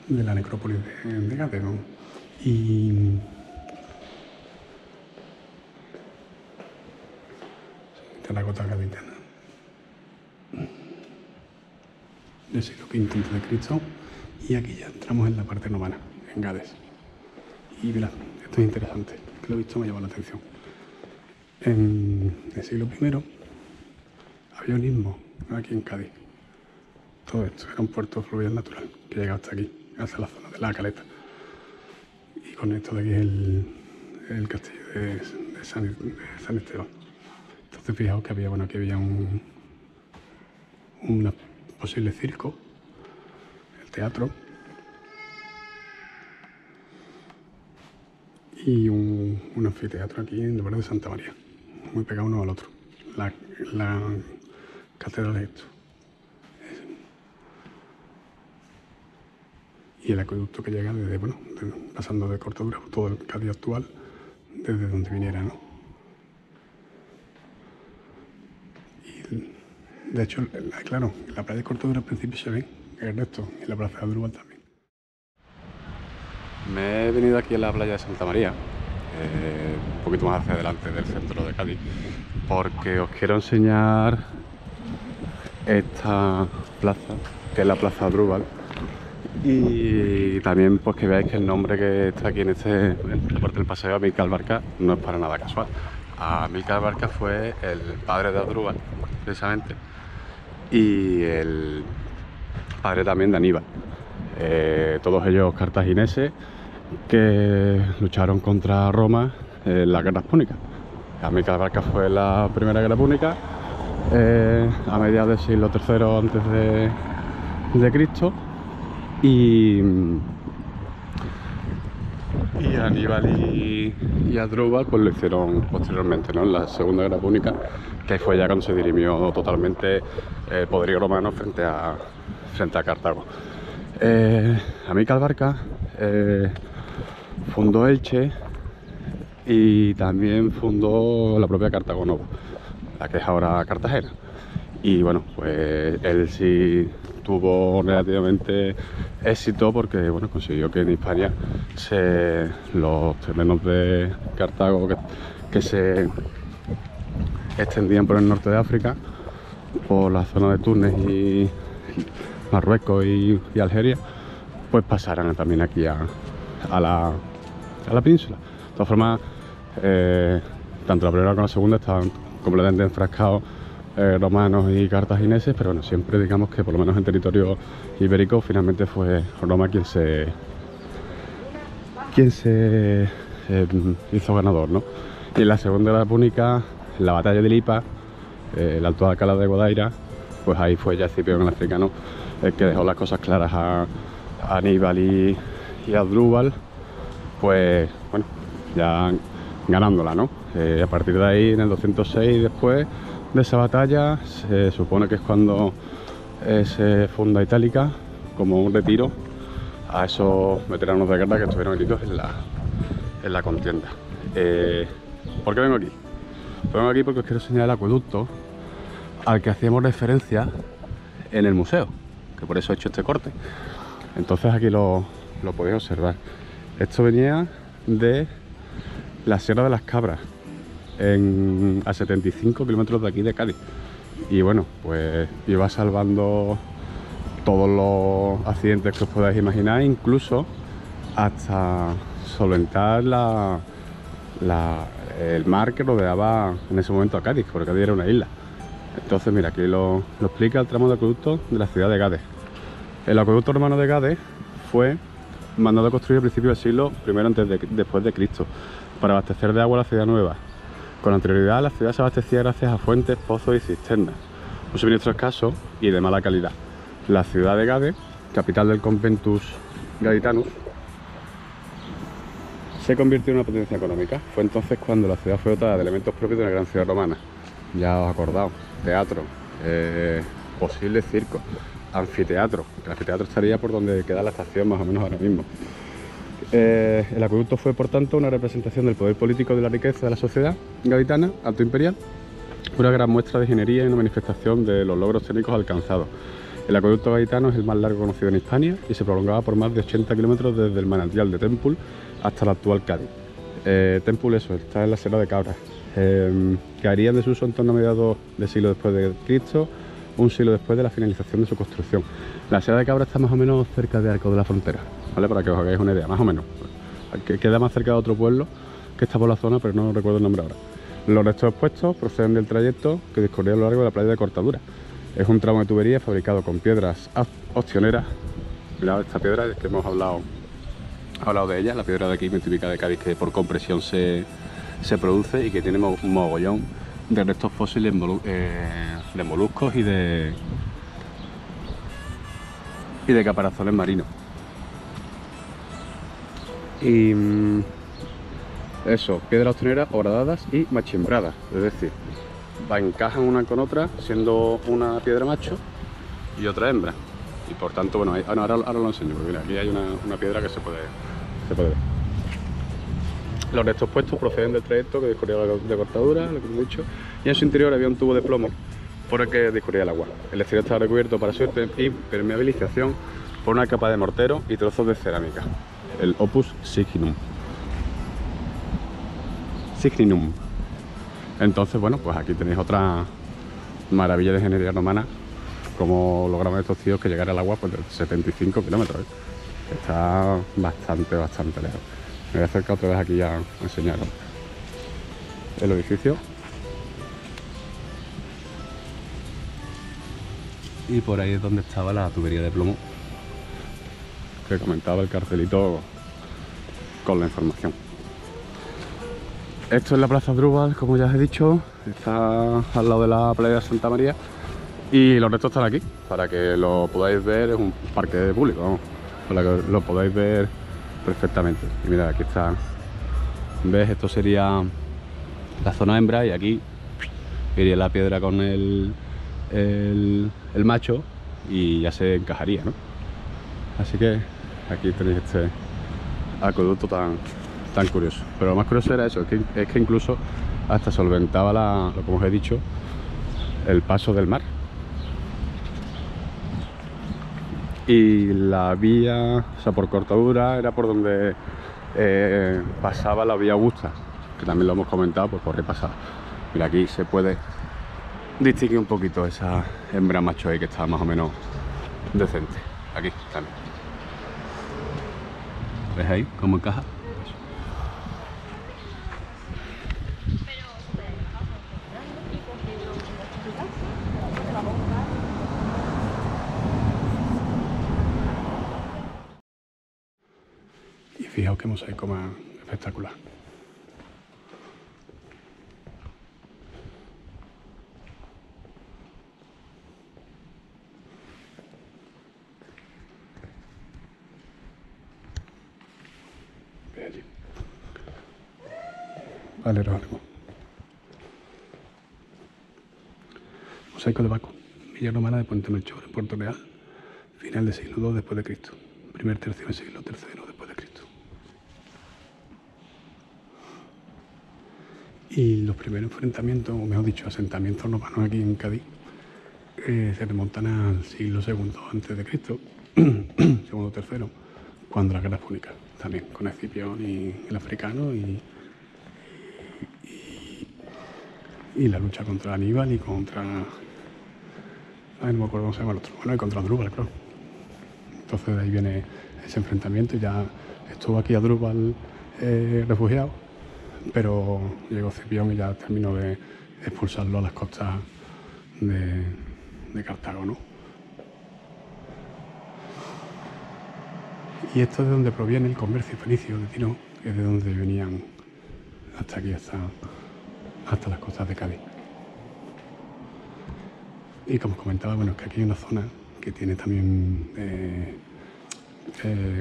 De la necrópolis de Gade, ¿no? Y terracota gaditana del siglo V a.C. Y aquí ya entramos en la parte romana, en Gades. Y mirad, esto es interesante, que lo he visto, me llama la atención. En el siglo I había un istmo aquí en Cádiz. Todo esto era un puerto fluvial natural que llegaba hasta aquí, hasta la zona de la Caleta. Y con esto de aquí es el castillo de San Esteban. Entonces fijaos que había, bueno, aquí había un posible circo, el teatro, y un anfiteatro aquí en el barrio de Santa María, muy pegado uno al otro. La catedral es esto. Y el acueducto que llega desde, bueno, pasando de Cortadura por todo el Cádiz actual, desde donde viniera, ¿no? Y de hecho, claro, en la playa de Cortadura al principio se ven el resto, y en la plaza de Adrúbal también. Me he venido aquí a la playa de Santa María, un poquito más hacia adelante del centro de Cádiz, porque os quiero enseñar esta plaza, que es la plaza de Adrúbal. Y también pues que veáis que el nombre que está aquí en esta parte del paseo, Amílcar Barca, no es para nada casual. Amílcar Barca fue el padre de Adrúbal, precisamente, y el padre también de Aníbal. Todos ellos cartagineses que lucharon contra Roma en las guerras púnicas. Amílcar Barca fue la primera guerra púnica a mediados del siglo III antes de Cristo. Y Aníbal y Adrúbal pues lo hicieron posteriormente, ¿no? En la Segunda Guerra Púnica, que fue ya cuando se dirimió totalmente el poderío romano frente a Cartago. Amílcar Barca fundó Elche y también fundó la propia Cartago Nova, la que es ahora Cartagena. Y bueno, pues él sí tuvo relativamente éxito porque bueno, consiguió que en Hispania los terrenos de Cartago que se extendían por el norte de África, por la zona de Túnez y Marruecos y Algeria, pues pasaran también aquí a la península. De todas formas, tanto la primera como la segunda estaban completamente enfrascados romanos y cartagineses, pero bueno, siempre digamos que por lo menos en territorio ibérico finalmente fue Roma quien se hizo ganador, ¿no? Y en la Segunda Guerra Púnica, en la batalla de Lipa, el Alto de Alcalá de Guadaira, pues ahí fue ya Escipión el Africano el que dejó las cosas claras a Aníbal y a Asdrúbal, pues bueno, ya ganándola, ¿no? A partir de ahí, en el 206 después de esa batalla, se supone que es cuando se funda Itálica como un retiro a esos veteranos de guerra que estuvieron heridos en la contienda. ¿Por qué vengo aquí? Pues vengo aquí porque os quiero enseñar el acueducto al que hacíamos referencia en el museo, que por eso he hecho este corte. Entonces aquí lo podéis observar. Esto venía de la Sierra de las Cabras, a 75 kilómetros de aquí de Cádiz. Y bueno, pues iba salvando todos los accidentes que os podáis imaginar, incluso hasta solventar el mar que rodeaba en ese momento a Cádiz, porque Cádiz era una isla. Entonces mira, aquí lo explica el tramo de acueducto de la ciudad de Gades. El acueducto romano de Gades fue mandado a construir a principios del siglo I después de Cristo para abastecer de agua la ciudad nueva. Con anterioridad la ciudad se abastecía gracias a fuentes, pozos y cisternas, un suministro escaso y de mala calidad. La ciudad de Gades, capital del Conventus Gaditanus, se convirtió en una potencia económica. Fue entonces cuando la ciudad fue dotada de elementos propios de una gran ciudad romana. Ya os acordaos, teatro, posible circo, anfiteatro, que el anfiteatro estaría por donde queda la estación más o menos ahora mismo. El acueducto fue por tanto una representación del poder político de la riqueza de la sociedad gaditana alto imperial, una gran muestra de ingeniería y una manifestación de los logros técnicos alcanzados. El acueducto gaditano es el más largo conocido en Hispania y se prolongaba por más de 80 kilómetros desde el manantial de Tempul hasta el actual Cádiz. Tempul, eso, está en la Sierra de Cabras. Caería en desuso en torno a mediados del siglo después de Cristo, un siglo después de la finalización de su construcción. La Sierra de Cabras está más o menos cerca de Arcos de la Frontera, ¿vale? Para que os hagáis una idea, más o menos. Queda más cerca de otro pueblo que está por la zona, pero no recuerdo el nombre ahora. Los restos expuestos proceden del trayecto que discurría a lo largo de la playa de Cortadura. Es un tramo de tubería fabricado con piedras ostioneras. Mirad esta piedra, es que hemos hablado de ella, la piedra de aquí, muy típica de Cádiz, que por compresión se produce y que tiene un mogollón de restos fósiles de moluscos y de caparazones marinos. Y eso, piedras ostioneras horadadas y machimbradas, es decir, encajan una con otra, siendo una piedra macho y otra hembra. Y por tanto, bueno, ahora lo enseño, porque mira, aquí hay una piedra que se puede ver. Los restos puestos proceden del trayecto que discurría de Cortadura, lo que hemos dicho, y en su interior había un tubo de plomo por el que discurría el agua. El exterior estaba recubierto para su impermeabilización por una capa de mortero y trozos de cerámica, el opus signinum. Entonces, bueno, pues aquí tenéis otra maravilla de ingeniería romana, como lograron estos tíos que llegar al agua pues de 75 kilómetros. Está bastante lejos. Me voy a acercar otra vez aquí a enseñaros el edificio. Y por ahí es donde estaba la tubería de plomo que comentaba el cartelito con la información. Esto es la Plaza Asdrúbal, como ya os he dicho, está al lado de la playa de Santa María y los restos están aquí, para que lo podáis ver. Es un parque público, vamos, para que lo podáis ver perfectamente. Y mirad, aquí está, ¿ves? Esto sería la zona hembra y aquí iría la piedra con el macho y ya se encajaría, ¿no? Así que aquí tenéis este acueducto tan curioso. Pero lo más curioso era eso, es que incluso hasta solventaba, como os he dicho, el paso del mar. Y la vía, o sea, por Cortadura era por donde pasaba la vía Augusta, que también lo hemos comentado, pues por ahí pasaba. Mira, aquí se puede distinguir un poquito esa hembra macho ahí que está más o menos decente. Aquí también. ¿Ves ahí cómo encaja? Fijaos qué mosaico más espectacular. Ve allí. Valero algo. Mosaico de Baco, Villa Romana de Puente Melchor, en Puerto Real, final del siglo II después de Cristo, primer tercio del siglo III después de Cristo. Y los primeros enfrentamientos, o mejor dicho, asentamientos romanos aquí en Cádiz, se remontan al siglo II antes de Cristo, segundo tercero, cuando la guerra púnica, también con Escipión y el africano y la lucha contra Aníbal y contra... Ay, no me acuerdo cómo se llama el otro. Bueno, y contra Adrúbal, claro. Entonces de ahí viene ese enfrentamiento y ya estuvo aquí Adrúbal refugiado, pero llegó Escipión y ya terminó de expulsarlo a las costas de Cartago, ¿no? Y esto es de donde proviene el comercio fenicio de Tino, que es de donde venían hasta aquí, hasta las costas de Cádiz. Y como os comentaba, bueno, es que aquí hay una zona que tiene también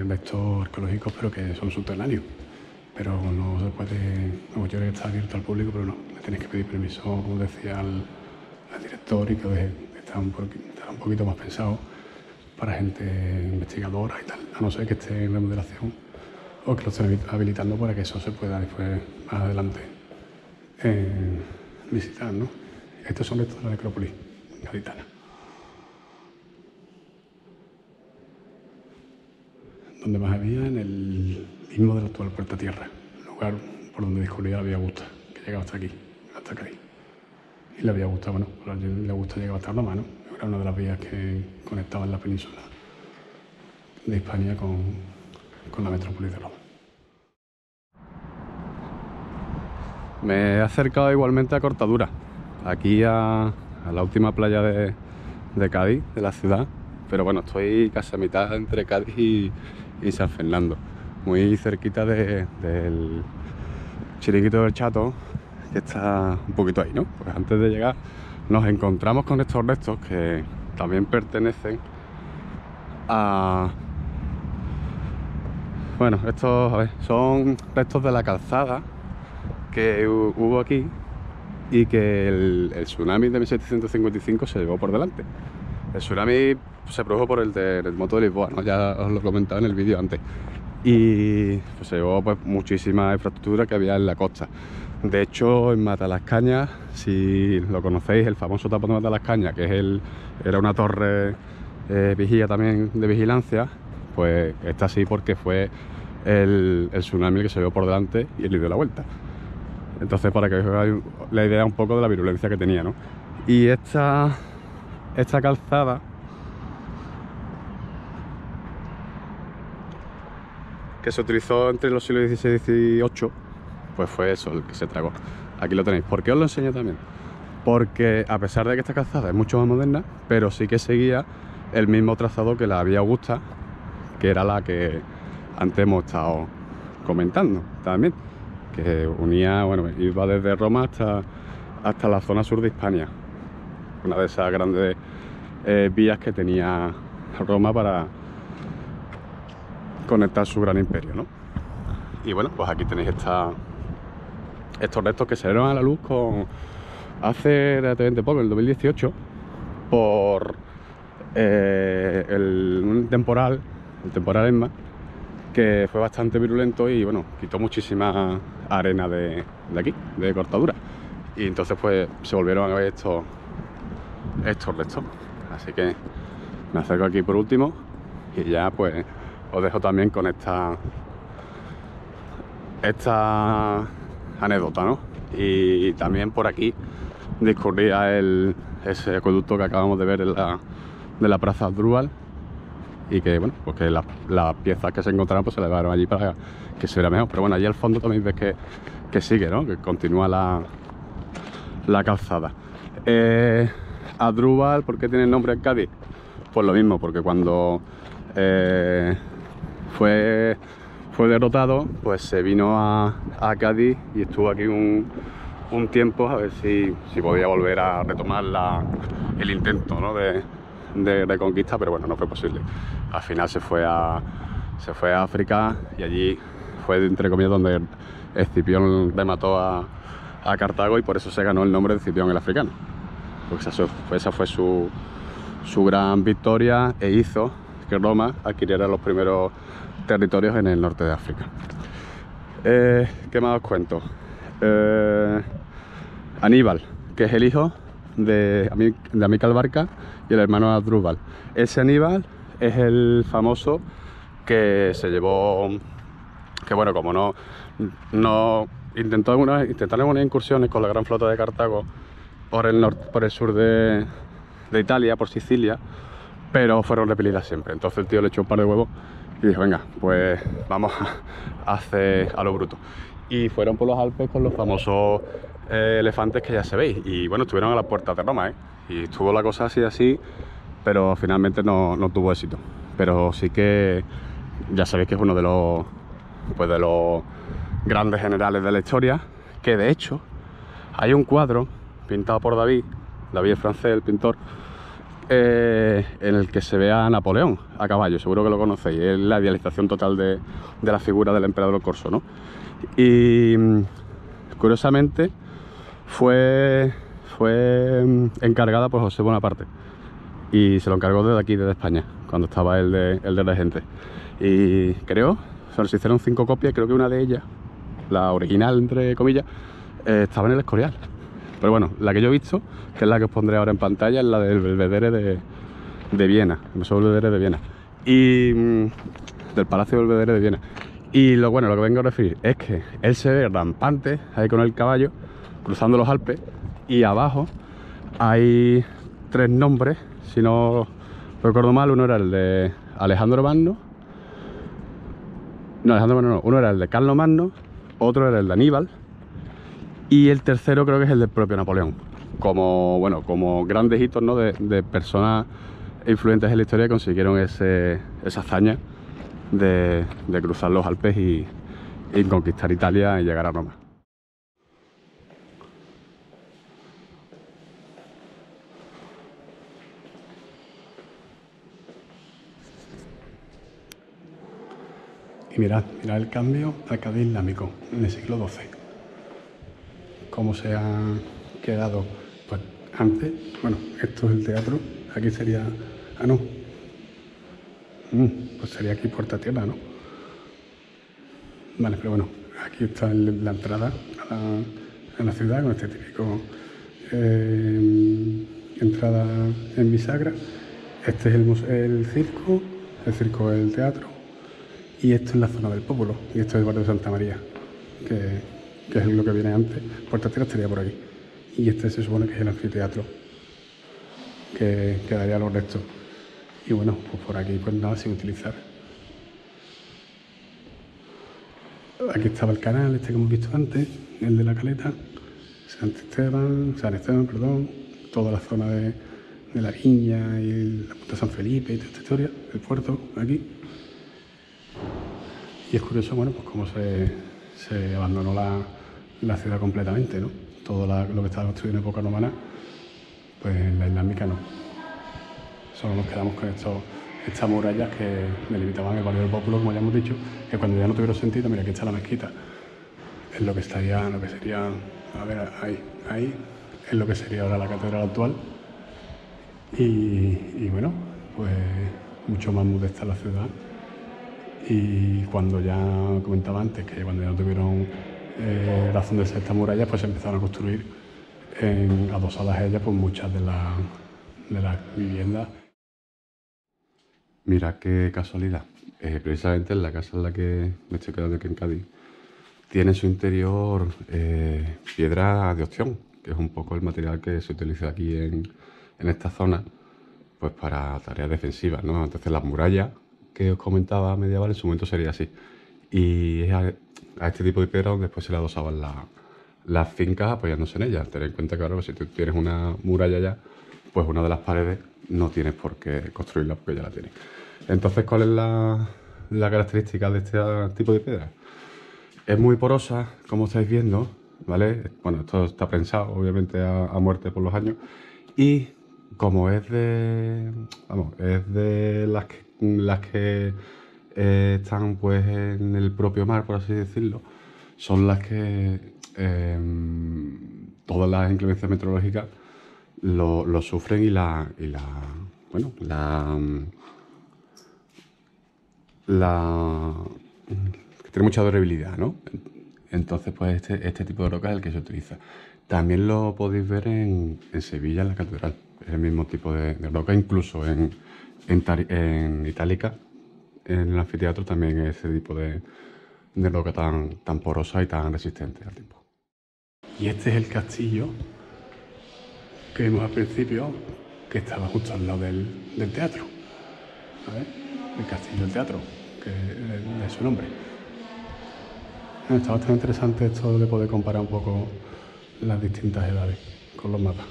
restos arqueológicos, pero que son subterráneos. Pero no se puede, como yo creo que está abierto al público, pero no, le tenéis que pedir permiso, como decía al director, y que está un poquito más pensado para gente investigadora y tal, a no ser que esté en remodelación o que lo estén habilitando para que eso se pueda después, más adelante, visitar, ¿no? Estos son restos de la necrópolis gaditana. Donde más había, en el mismo de la actual Puerta Tierra, lugar por donde discurría la Vía Augusta, que llegaba hasta aquí, hasta Cádiz. Y la Vía Augusta, bueno, la Vía Augusta llegaba hasta Roma, ¿no? Era una de las vías que conectaban la península de Hispania con la metrópolis de Roma. Me he acercado igualmente a Cortadura, aquí a la última playa de Cádiz, de la ciudad, pero bueno, estoy casi a mitad entre Cádiz y San Fernando, muy cerquita del Chiringuito del Chato, que está un poquito ahí, ¿no? Pues antes de llegar nos encontramos con estos restos que también pertenecen a... Bueno, estos, a ver, son restos de la calzada que hubo aquí y que el tsunami de 1755 se llevó por delante. El tsunami se produjo por el terremoto de Lisboa, ¿no? Ya os lo he comentado en el vídeo antes. Y pues, se llevó pues, muchísima infraestructura que había en la costa. De hecho, en Matalascañas, si lo conocéis, el famoso tapón de Matalascañas, que era una torre vigía también de vigilancia, pues está así porque fue el tsunami el que se llevó por delante y le dio la vuelta. Entonces, para que os hagáis la idea un poco de la virulencia que tenía, ¿no? Y esta calzada que se utilizó entre los siglos XVI y XVIII, pues fue eso el que se tragó. Aquí lo tenéis. ¿Por qué os lo enseño también? Porque a pesar de que esta calzada es mucho más moderna, pero sí que seguía el mismo trazado que la Vía Augusta, que era la que antes hemos estado comentando también, que unía, bueno, iba desde Roma hasta la zona sur de Hispania, una de esas grandes vías que tenía Roma para conectar su gran imperio, ¿no? Y bueno, pues aquí tenéis estos restos que salieron a la luz hace relativamente poco, en el 2018, por un temporal, el temporal Emma, que fue bastante virulento y bueno, quitó muchísima arena de aquí, de Cortadura. Y entonces pues se volvieron a ver estos restos. Así que me acerco aquí por último y ya pues os dejo también con esta anécdota, ¿no? Y también por aquí discurría ese acueducto que acabamos de ver de la Plaza Adrúbal, y que bueno, pues que las piezas que se encontraron pues se las llevaron allí para que se viera mejor. Pero bueno, allí al fondo también ves que sigue, ¿no? Que continúa la calzada. Adrúbal, ¿por qué tiene el nombre en Cádiz? Pues lo mismo, porque cuando fue fue derrotado, pues se vino a Cádiz y estuvo aquí un tiempo a ver si podía volver a retomar el intento, ¿no?, de reconquista, pero bueno, no fue posible. Al final se fue a África y allí fue, entre comillas, donde Escipión remató a Cartago, y por eso se ganó el nombre de Escipión el Africano, porque esa fue su gran victoria, e hizo que Roma adquiriera los primeros territorios en el norte de África. ¿Qué más os cuento? Aníbal, que es el hijo de Amílcar Barca y el hermano de Asdrúbal. Ese Aníbal es el famoso que se llevó, que bueno, como no intentaron unas incursiones con la gran flota de Cartago por el sur de Italia, por Sicilia, pero fueron repelidas siempre. Entonces el tío le echó un par de huevos y dijo, venga, pues vamos a hacer a lo bruto. Y fueron por los Alpes con los famosos elefantes que ya sabéis. Y bueno, estuvieron a las puertas de Roma, y estuvo la cosa así, pero finalmente no tuvo éxito. Pero sí que ya sabéis que es uno de los grandes generales de la historia, que de hecho hay un cuadro pintado por David el francés, el pintor, en el que se ve a Napoleón a caballo, seguro que lo conocéis. Es la idealización total de la figura del emperador corso, ¿no? Y curiosamente fue encargada por José Bonaparte, y se lo encargó desde aquí, desde España, cuando estaba el de regente. Y creo, se hicieron 5 copias, creo que una de ellas, la original entre comillas, estaba en el Escorial. Pero bueno, la que yo he visto, que es la que os pondré ahora en pantalla, es la del Belvedere de Viena, el Museo Belvedere de Viena, y del Palacio Belvedere de Viena. Y lo que vengo a referir es que él se ve rampante ahí con el caballo cruzando los Alpes, y abajo hay 3 nombres, si no recuerdo mal. Uno era el de Alejandro Magno, uno era el de Carlomagno, otro era el de Aníbal, y el tercero creo que es el del propio Napoleón, como grandes hitos, ¿no?, de personas influyentes en la historia que consiguieron esa hazaña de cruzar los Alpes y conquistar Italia y llegar a Roma. Y mirad el cambio al Cádiz islámico en el siglo XII. Cómo se ha quedado. Pues antes, bueno, esto es el teatro, aquí sería... Ah, no. Pues sería aquí Puerta Tierra, ¿no? Vale, pero bueno, aquí está la entrada a la ciudad, con este típico entrada en bisagra. Este es el circo es el teatro, y esto es la zona del Pópulo, y esto es el barrio de Santa María, que es lo que viene antes. Puerta Tierra estaría por aquí, y este se supone que es el anfiteatro, que quedaría los restos. Y bueno, pues por aquí pues nada, sin utilizar. Aquí estaba el canal este que hemos visto antes, el de la Caleta, San Esteban, perdón, toda la zona de la Viña y la Punta San Felipe y toda esta historia, el puerto aquí. Y es curioso, bueno, pues cómo se abandonó la ciudad completamente, ¿no? Todo lo que estaba construido en época romana, pues en la islámica no. Solo nos quedamos con estas murallas que delimitaban el barrio del Pópulo, como ya hemos dicho, que cuando ya no tuvieron sentido, mira, aquí está la mezquita, es lo que sería, a ver, ahí es lo que sería ahora la catedral actual. Y bueno, pues mucho más modesta la ciudad. Y cuando ya comentaba antes, que cuando ya no tuvieron razón de ser estas murallas, pues se empezaron a construir adosadas a ellas, pues muchas de las viviendas. Mira qué casualidad, precisamente en la casa en la que me estoy quedando aquí en Cádiz, tiene en su interior piedra de ostión, que es un poco el material que se utiliza aquí en esta zona, pues para tareas defensivas, ¿no? Entonces las murallas que os comentaba medieval en su momento sería así, y es a este tipo de piedra donde después se le adosaban las fincas apoyándose en ellas. Ten en cuenta que ahora, pues, si tú tienes una muralla ya, pues una de las paredes no tienes por qué construirla porque ya la tienes. Entonces, ¿cuál es la característica de este tipo de piedra. Es muy porosa, como estáis viendo, ¿vale? Bueno, esto está prensado, obviamente, a muerte por los años. Y como es de, vamos, es de las que están pues en el propio mar, por así decirlo, son las que todas las inclemencias meteorológicas lo sufren y que tiene mucha durabilidad, ¿no? Entonces, pues este tipo de roca es el que se utiliza. También lo podéis ver en Sevilla, en la catedral. Es el mismo tipo de roca, incluso en Itálica, en el anfiteatro, también es ese tipo de roca tan porosa y tan resistente al tiempo. Y este es el castillo que vimos al principio, que estaba justo al lado del teatro. ¿Vale? El castillo del teatro, que es su nombre. Está bastante interesante esto de poder comparar un poco las distintas edades con los mapas.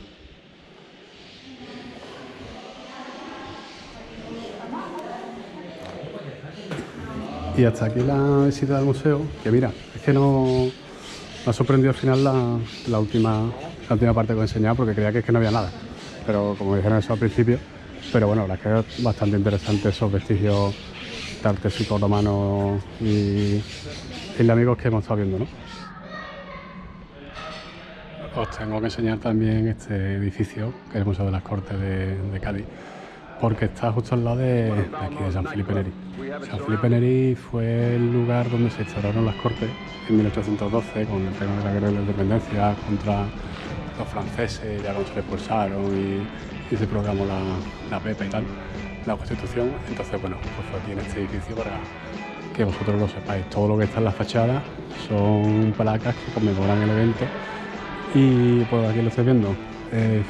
Y hasta aquí la visita del museo, que mira, es que me ha sorprendido al final la última parte que os he enseñado, porque creía que es que no había nada. Pero como dijeron eso al principio, pero bueno, la verdad es que es bastante interesante esos vestigios tartésicos romanos y islámicos que hemos estado viendo, ¿no? Os tengo que enseñar también este edificio, que es el Museo de las Cortes de Cádiz, porque está justo al lado de aquí, de San Felipe Neri. San Felipe Neri fue el lugar donde se instauraron las Cortes en 1812, con el tema de la guerra de la independencia contra los franceses, ya cuando se les expulsaron y se proclamó la PEPA y tal, la Constitución. Entonces, bueno, pues fue aquí en este edificio para que vosotros lo sepáis. Todo lo que está en la fachada son placas que conmemoran el evento. Y pues aquí lo estáis viendo,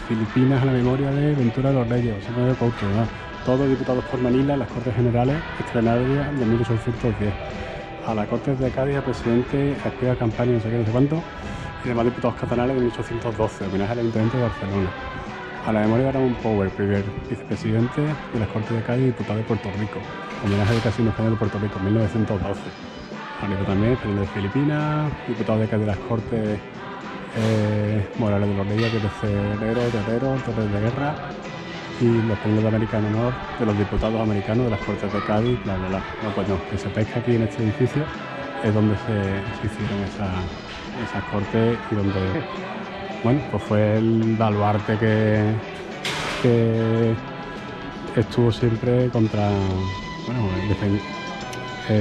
Filipinas a la memoria de Ventura de los Reyes, José Manuel Couto, ¿no? Todos diputados por Manila en las Cortes Generales Extraordinarias de 1810. A las Cortes de Cádiz, al presidente Espera Campaña, no sé qué, no sé cuánto, y demás diputados catalanes de 1812, homenaje al Ayuntamiento de Barcelona. A la memoria de Ramón Power, primer vicepresidente de las Cortes de Cádiz y diputado de Puerto Rico, homenaje al Casino Español de Puerto Rico, 1912. A también, español de Filipinas, diputado de Cádiz de las Cortes, Morales de los Reyes, que es Terrero, Torres de Guerra, y los premios de América en honor de los diputados americanos de las Cortes de Cádiz, bla, bla, bla. No, pues no, que sepáis que aquí en este edificio es donde se hicieron esas cortes y donde, bueno, pues fue el baluarte que estuvo siempre contra, bueno,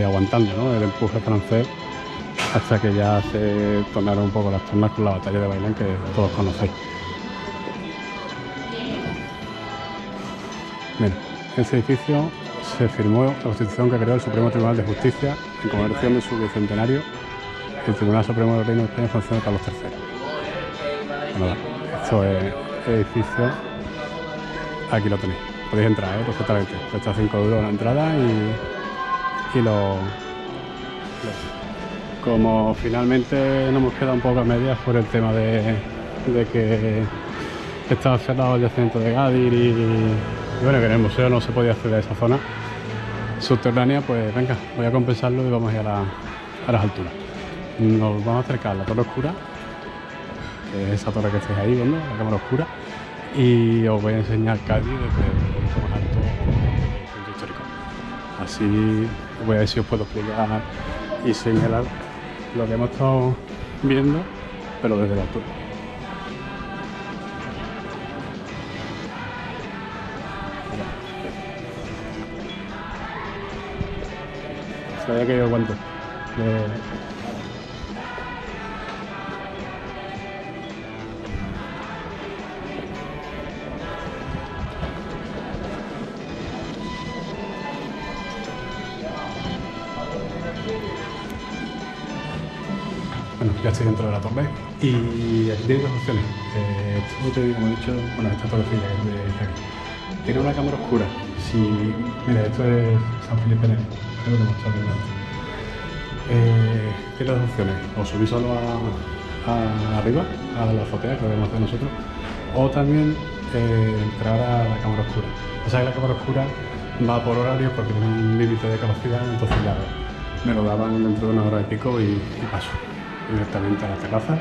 aguantando, ¿no?, el empuje francés, hasta que ya se tornaron un poco las tornas con la batalla de Bailén, que todos conocéis. Bien, en ese edificio se firmó la Constitución que creó el Supremo Tribunal de Justicia en conmemoración de su bicentenario, el Tribunal Supremo del Reino de España en función de Carlos III. Bueno, esto es el edificio, aquí lo tenéis, podéis entrar perfectamente, cuesta 5 euros la entrada y como finalmente nos hemos quedado un poco a medias por el tema de que estaba cerrado el yacimiento de Gadir y bueno, que en el museo no se podía acceder a esa zona subterránea, pues venga, voy a compensarlo y vamos a ir a las alturas. Nos vamos a acercar a la Torre Oscura, que es esa torre que estáis ahí viendo, la cámara oscura, y os voy a enseñar Cádiz desde el punto más alto del centro histórico. Así voy a ver si os puedo explicar y señalar lo que hemos estado viendo, pero desde la altura. Se había caído el guante. Bueno, ya estoy dentro de la torre y aquí tenéis dos opciones. Esto, como he dicho, bueno, esta torrecilla que es de aquí. Tiene una cámara oscura. Mira, esto es San Felipe Neri, creo que lo hemos viendo antes. Tiene dos opciones, o subir solo arriba, a la azotea, que lo debemos hacer nosotros, o también entrar a la cámara oscura. O sea, que la cámara oscura va por horario porque tiene un límite de capacidad, entonces ya me lo daban dentro de una hora y pico y paso directamente a la terraza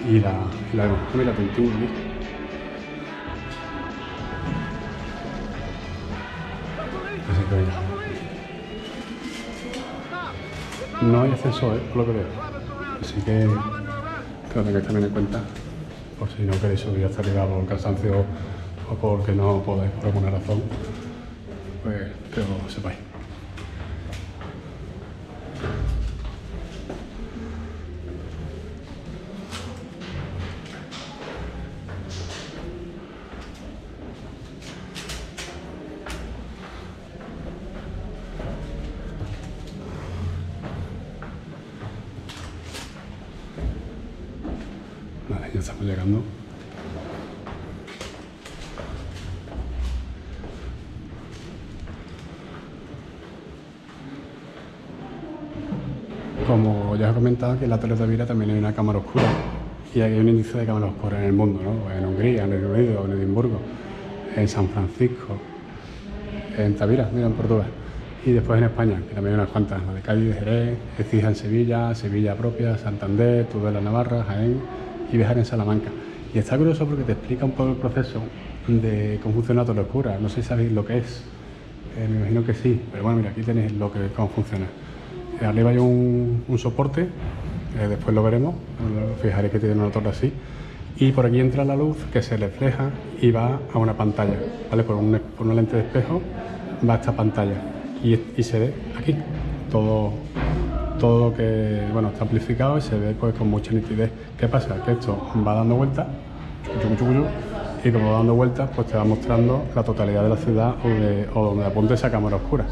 y la vemos. Mira, 21 aquí. Así que no hay ascensor, por lo que veo. Así que lo tengáis también en cuenta, por si no queréis subir hasta arriba por cansancio o porque no podéis por alguna razón, pues que lo sepáis. Vale, ya estamos llegando. Como ya os he comentado, que en la Torre de Tavira también hay una cámara oscura y hay un índice de cámaras oscuras en el mundo, ¿no? En Hungría, en Reino Unido, en Edimburgo, en San Francisco, en Tavira, mira, en Portugal. Y después en España, que también hay unas cuantas, la de Cádiz, de Jerez, Écija en Sevilla, Sevilla propia, Santander, Tudela, Navarra, Jaén y Béjar en Salamanca. Y está curioso porque te explica un poco el proceso de cómo funciona la Torre Oscura. No sé si sabéis lo que es, me imagino que sí, pero bueno, mira, aquí tenéis cómo funciona. Arriba hay un soporte, después lo veremos, fijaréis que tiene una torre así, y por aquí entra la luz que se refleja y va a una pantalla, ¿vale? Por una lente de espejo va a esta pantalla y se ve aquí todo lo que, bueno, está amplificado y se ve pues con mucha nitidez. ¿Qué pasa? Que esto va dando vueltas, y como va dando vueltas, pues te va mostrando la totalidad de la ciudad o donde apunte esa cámara oscura.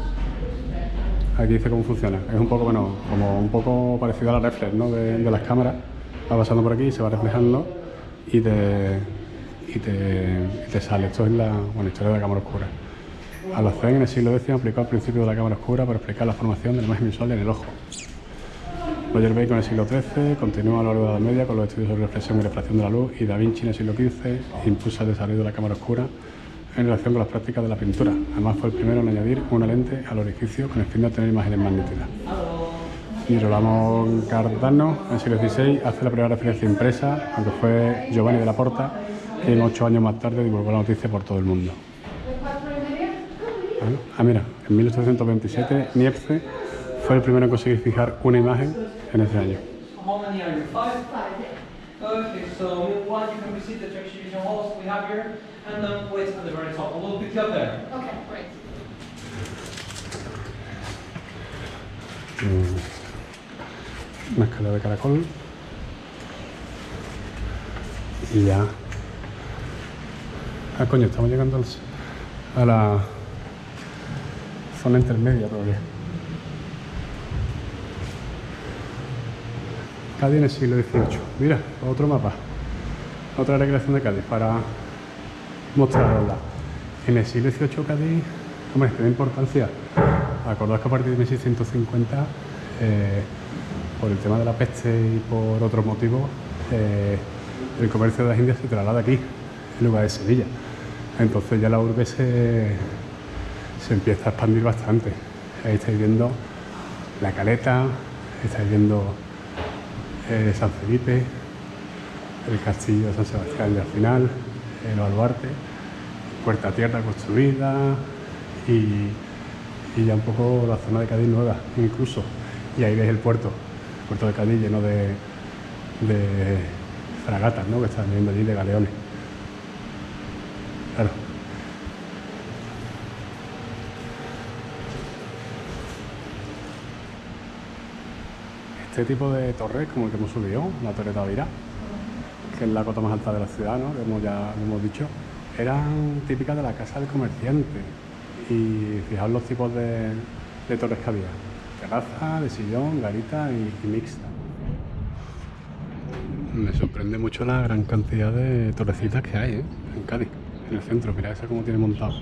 Aquí dice cómo funciona. Es un poco, bueno, como un poco parecido a la reflex, ¿no? de las cámaras. Va pasando por aquí, se va reflejando y te sale. Esto es la historia de la cámara oscura. Alhazen en el siglo X aplicó el principio de la cámara oscura para explicar la formación de la imagen visual en el ojo. Roger Bacon en el siglo XIII continúa a lo largo de la Edad Media con los estudios sobre reflexión y refracción de la luz, y Da Vinci en el siglo XV impulsa el desarrollo de la cámara oscura en relación con las prácticas de la pintura. Además fue el primero en añadir una lente al orificio con el fin de obtener imágenes más nítidas. Girolamo Cardano en el siglo XVI hace la primera referencia impresa, aunque fue Giovanni de la Porta, quien 8 años más tarde divulgó la noticia por todo el mundo. Mira, en 1827 Niepce fue el primero en conseguir fijar una imagen en ese año. Okay, so meanwhile you can visit the exhibition halls we have here and then wait at the very top. We'll pick you up there. Okay, great. Una escalera de caracol. Y ya. Ah, coño, estamos llegando a la zona intermedia todavía. Cádiz en el siglo XVIII. Mira, otro mapa. Otra recreación de Cádiz para mostrarosla. En el siglo XVIII Cádiz, hombre, tiene importancia. Acordaos que a partir de 1650, por el tema de la peste y por otros motivos, el comercio de las Indias se traslada aquí, en lugar de Sevilla. Entonces ya la urbe se empieza a expandir bastante. Ahí estáis viendo la Caleta, estáis viendo San Felipe, el castillo de San Sebastián y al final, el baluarte, Puerta Tierra construida y ya un poco la zona de Cádiz nueva incluso. Y ahí veis el puerto de Cádiz lleno de fragatas, ¿no? Que están viendo allí, de galeones. Claro. Este tipo de torres, como el que hemos subido, la Torre de Tavira, que es la cota más alta de la ciudad, ¿no? Como ya lo hemos dicho, eran típicas de la casa del comerciante. Y fijaos los tipos de torres que había: terraza, de sillón, garita y mixta. Me sorprende mucho la gran cantidad de torrecitas que hay, en Cádiz, en el centro. Mirad esa cómo tiene montado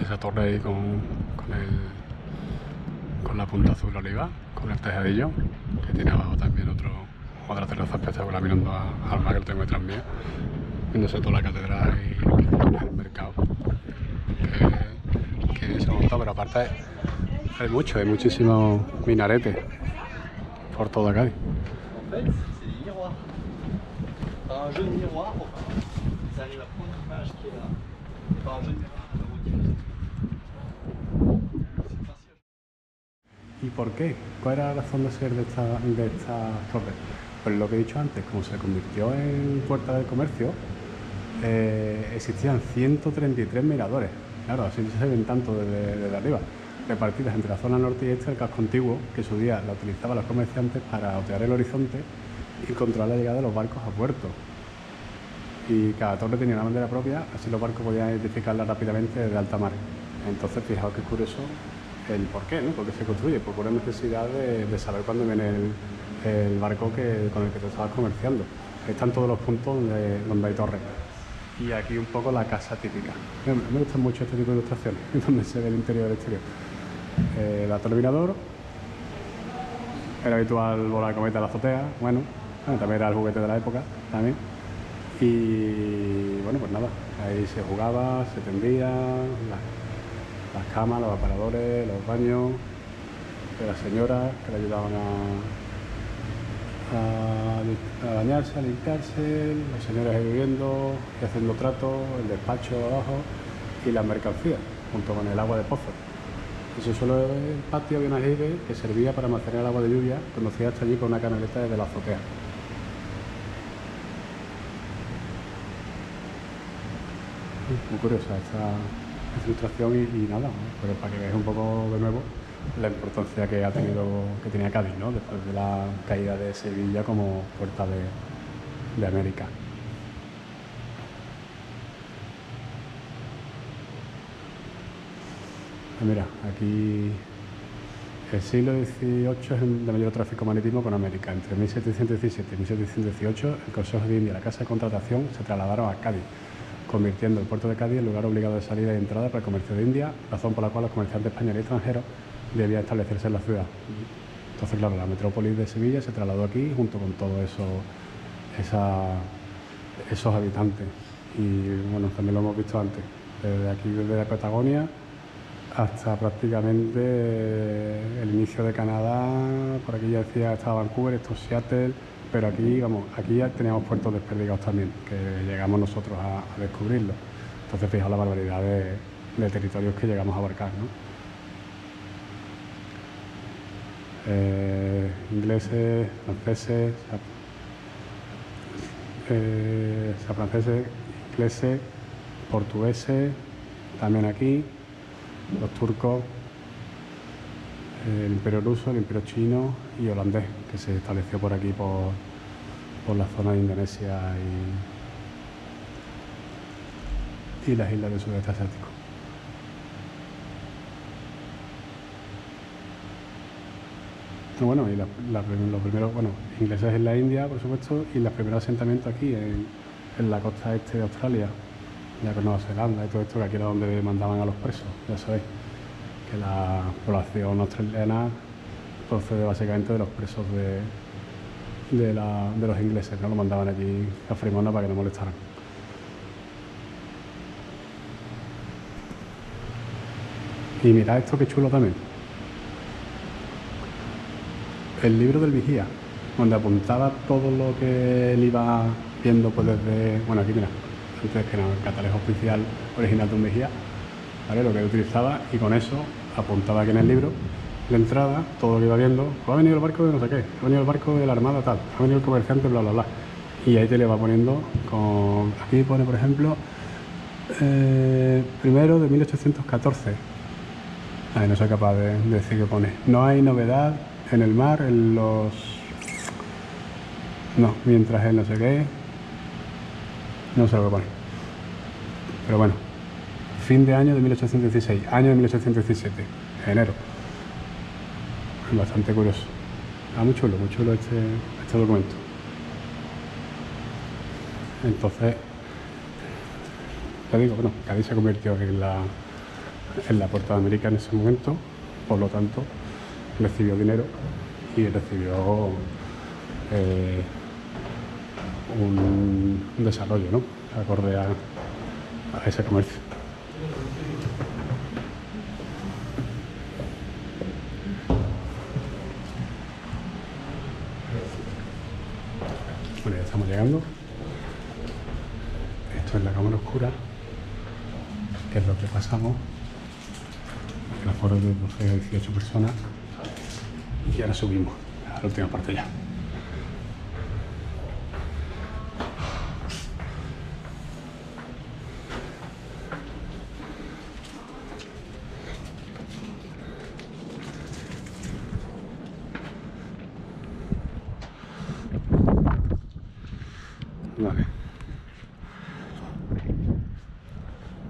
esa torre ahí con la punta azul oliva, con el tejadillo, que tiene abajo también otra terraza espectacular mirando al mar, que lo tengo detrás mío, viéndose toda la catedral y el mercado. sí, se ha montado, pero aparte hay muchísimos minaretes por toda Cádiz. En fait, c'est des miroirs. Par un jeu de miroirs, ils arrivent à prendre l'image qui est là, et par un jeu de miroirs, à la rediffuser. ¿Y por qué? ¿Cuál era la razón de ser de esta torre? Pues lo que he dicho antes, como se convirtió en puerta de comercio, existían 133 miradores. Claro, así se ven tanto desde arriba, repartidas entre la zona norte y este del casco antiguo, que en su día la utilizaban los comerciantes para otear el horizonte y controlar la llegada de los barcos a puerto. Y cada torre tenía una bandera propia, así los barcos podían identificarla rápidamente desde alta mar. Entonces, fijaos qué curioso el por qué, ¿no? Porque se construye por pura necesidad de saber cuándo viene el barco con el que te estabas comerciando. Ahí están todos los puntos donde hay torres. Y aquí un poco la casa típica. Me gustan mucho este tipo de ilustraciones, donde se ve el interior y el exterior. El mirador, era habitual volar cometa a la azotea, bueno, también era el juguete de la época, también. Y bueno, pues nada, ahí se jugaba, se tendía, las camas, los aparadores, los baños de las señoras que le ayudaban a bañarse, a limpiarse, los señores ahí viviendo y haciendo tratos, el despacho abajo y las mercancías, junto con el agua de pozo. Eso solo el patio había un aljibe que servía para almacenar el agua de lluvia, conducida hasta allí con una canaleta desde la azotea. Muy curiosa esta ilustración y nada, pero para que veáis un poco de nuevo la importancia que tenía Cádiz, ¿no? Después de la caída de Sevilla como puerta de América. Mira, aquí el siglo XVIII es el de mayor tráfico marítimo con América. Entre 1717 y 1718 el Consejo de India y la Casa de Contratación se trasladaron a Cádiz, convirtiendo el puerto de Cádiz en lugar obligado de salida y entrada para el comercio de India, razón por la cual los comerciantes españoles y extranjeros debían establecerse en la ciudad. Entonces, claro, la metrópolis de Sevilla se trasladó aquí junto con todos esos habitantes. Y bueno, también lo hemos visto antes, desde aquí, desde la Patagonia hasta prácticamente el inicio de Canadá. Por aquí ya decía estaba Vancouver, esto es Seattle, pero aquí, vamos, aquí ya teníamos puertos desperdigados también, que llegamos nosotros a descubrirlos. Entonces, fijaos la barbaridad de territorios que llegamos a abarcar, ¿no? Ingleses, franceses, ingleses, portugueses, también aquí, los turcos, el imperio ruso, el imperio chino y holandés, que se estableció por aquí, por la zona de Indonesia y las islas del sudeste asiático. Bueno, y los primeros, ingleses en la India, por supuesto, y los primeros asentamientos aquí en la costa este de Australia, ya con Nueva Zelanda y todo esto, que aquí era donde mandaban a los presos. Ya sabéis que la población australiana procede básicamente de los presos de los ingleses, ¿no? Lo mandaban allí a Fremont para que no molestaran. Y mirad esto, qué chulo también. El libro del vigía, donde apuntaba todo lo que él iba viendo pues desde... Bueno, aquí mira, antes que nada, el catalejo oficial original de un vigía, ¿vale? Lo que él utilizaba, y con eso apuntaba aquí en el libro de entrada todo lo que iba viendo. Pues ha venido el barco de no sé qué, ha venido el barco de la armada tal, ha venido el comerciante, bla, bla, bla. Y ahí te le va poniendo con... Aquí pone, por ejemplo, primero de 1814. Ahí no soy capaz de decir qué pone. No hay novedad en el mar, en los... No, mientras él no sé qué... No sé lo que pone. Pero bueno, fin de año de 1816, año de 1817, enero. Bastante curioso. Muy chulo este documento. Entonces, te digo, bueno, Cádiz se convirtió en la puerta de América en ese momento, por lo tanto, recibió dinero y recibió un desarrollo, ¿no? Acorde a ese comercio. Bueno, ya estamos llegando. Esto es la cámara oscura, que es lo que pasamos. El aforo de 12 a 18 personas. Y ahora subimos a la última parte ya. Vale.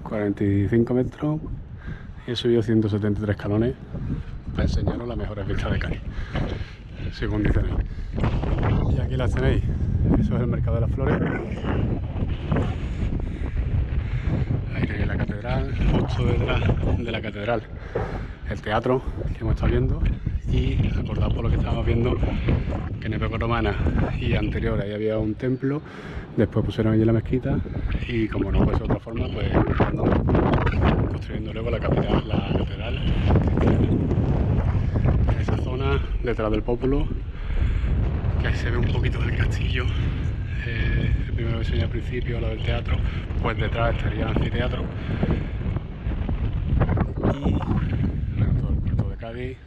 45 metros y he subido 173 escalones para enseñaros las mejores vistas de Cádiz, según dicen ahí. Y aquí las tenéis. Eso es el Mercado de las Flores. Ahí tenéis la catedral, justo detrás de la catedral el teatro que hemos estado viendo. Y acordaos por lo que estábamos viendo que en época romana y anterior ahí había un templo, después pusieron allí la mezquita y como no puede ser de otra forma, pues construyendo luego la catedral en esa zona detrás del Popolo, que ahí se ve un poquito del castillo. El primero que se veía al principio, lo del teatro, pues detrás estaría el anfiteatro y bueno, todo el puerto de Cádiz,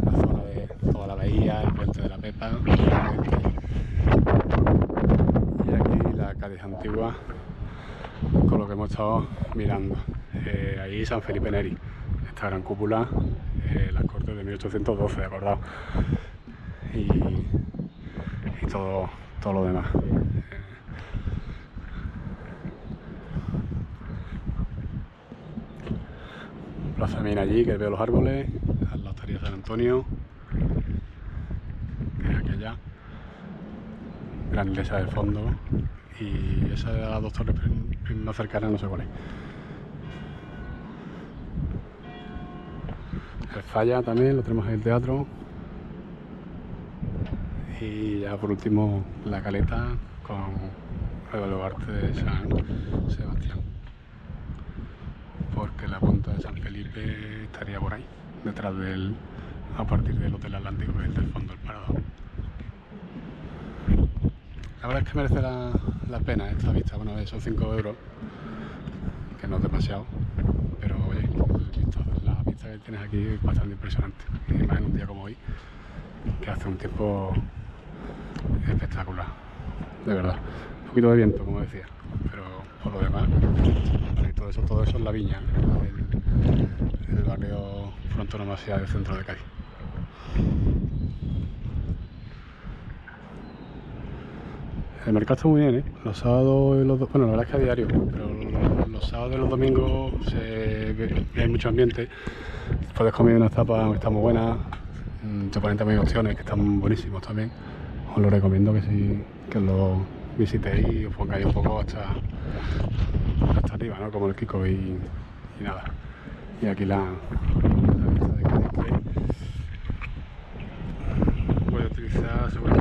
la zona de toda la bahía, el puente de la Pepa y aquí la Cádiz antigua con lo que hemos estado mirando. Ahí San Felipe Neri, esta gran cúpula, las cortes de 1812, acordado, y todo lo demás. Plaza Mina allí, que veo los árboles, al lado estaría San Antonio, que es aquella, gran iglesia del fondo, y esa de las dos torres más cercanas no sé cuál es. El Falla también, lo tenemos en el teatro. Y ya por último la caleta con el baluarte de San Sebastián, porque la punta de San Felipe estaría por ahí, detrás del, a partir del Hotel Atlántico, que es del fondo del Parador. La verdad es que merece la pena esta vista. Bueno, esos 5 euros, que no es demasiado, pero oye, la vista que tienes aquí es bastante impresionante, y más en un día como hoy, que hace un tiempo espectacular, de verdad. Un poquito de viento, como decía, pero por lo demás, todo eso es la Viña, el barrio frontono hacia el centro de Cádiz. El mercado está muy bien, ¿eh? Los sábados y los domingos, bueno, la verdad es que a diario, pero los sábados y los domingos hay mucho ambiente. Puedes comer unas tapas que están muy buenas, te ponen también opciones que están buenísimos también. Os lo recomiendo que lo visitéis y os pongáis un poco hasta arriba, ¿no? Como el Kiko y nada. Y aquí la vista de Cádiz, que voy a utilizar seguramente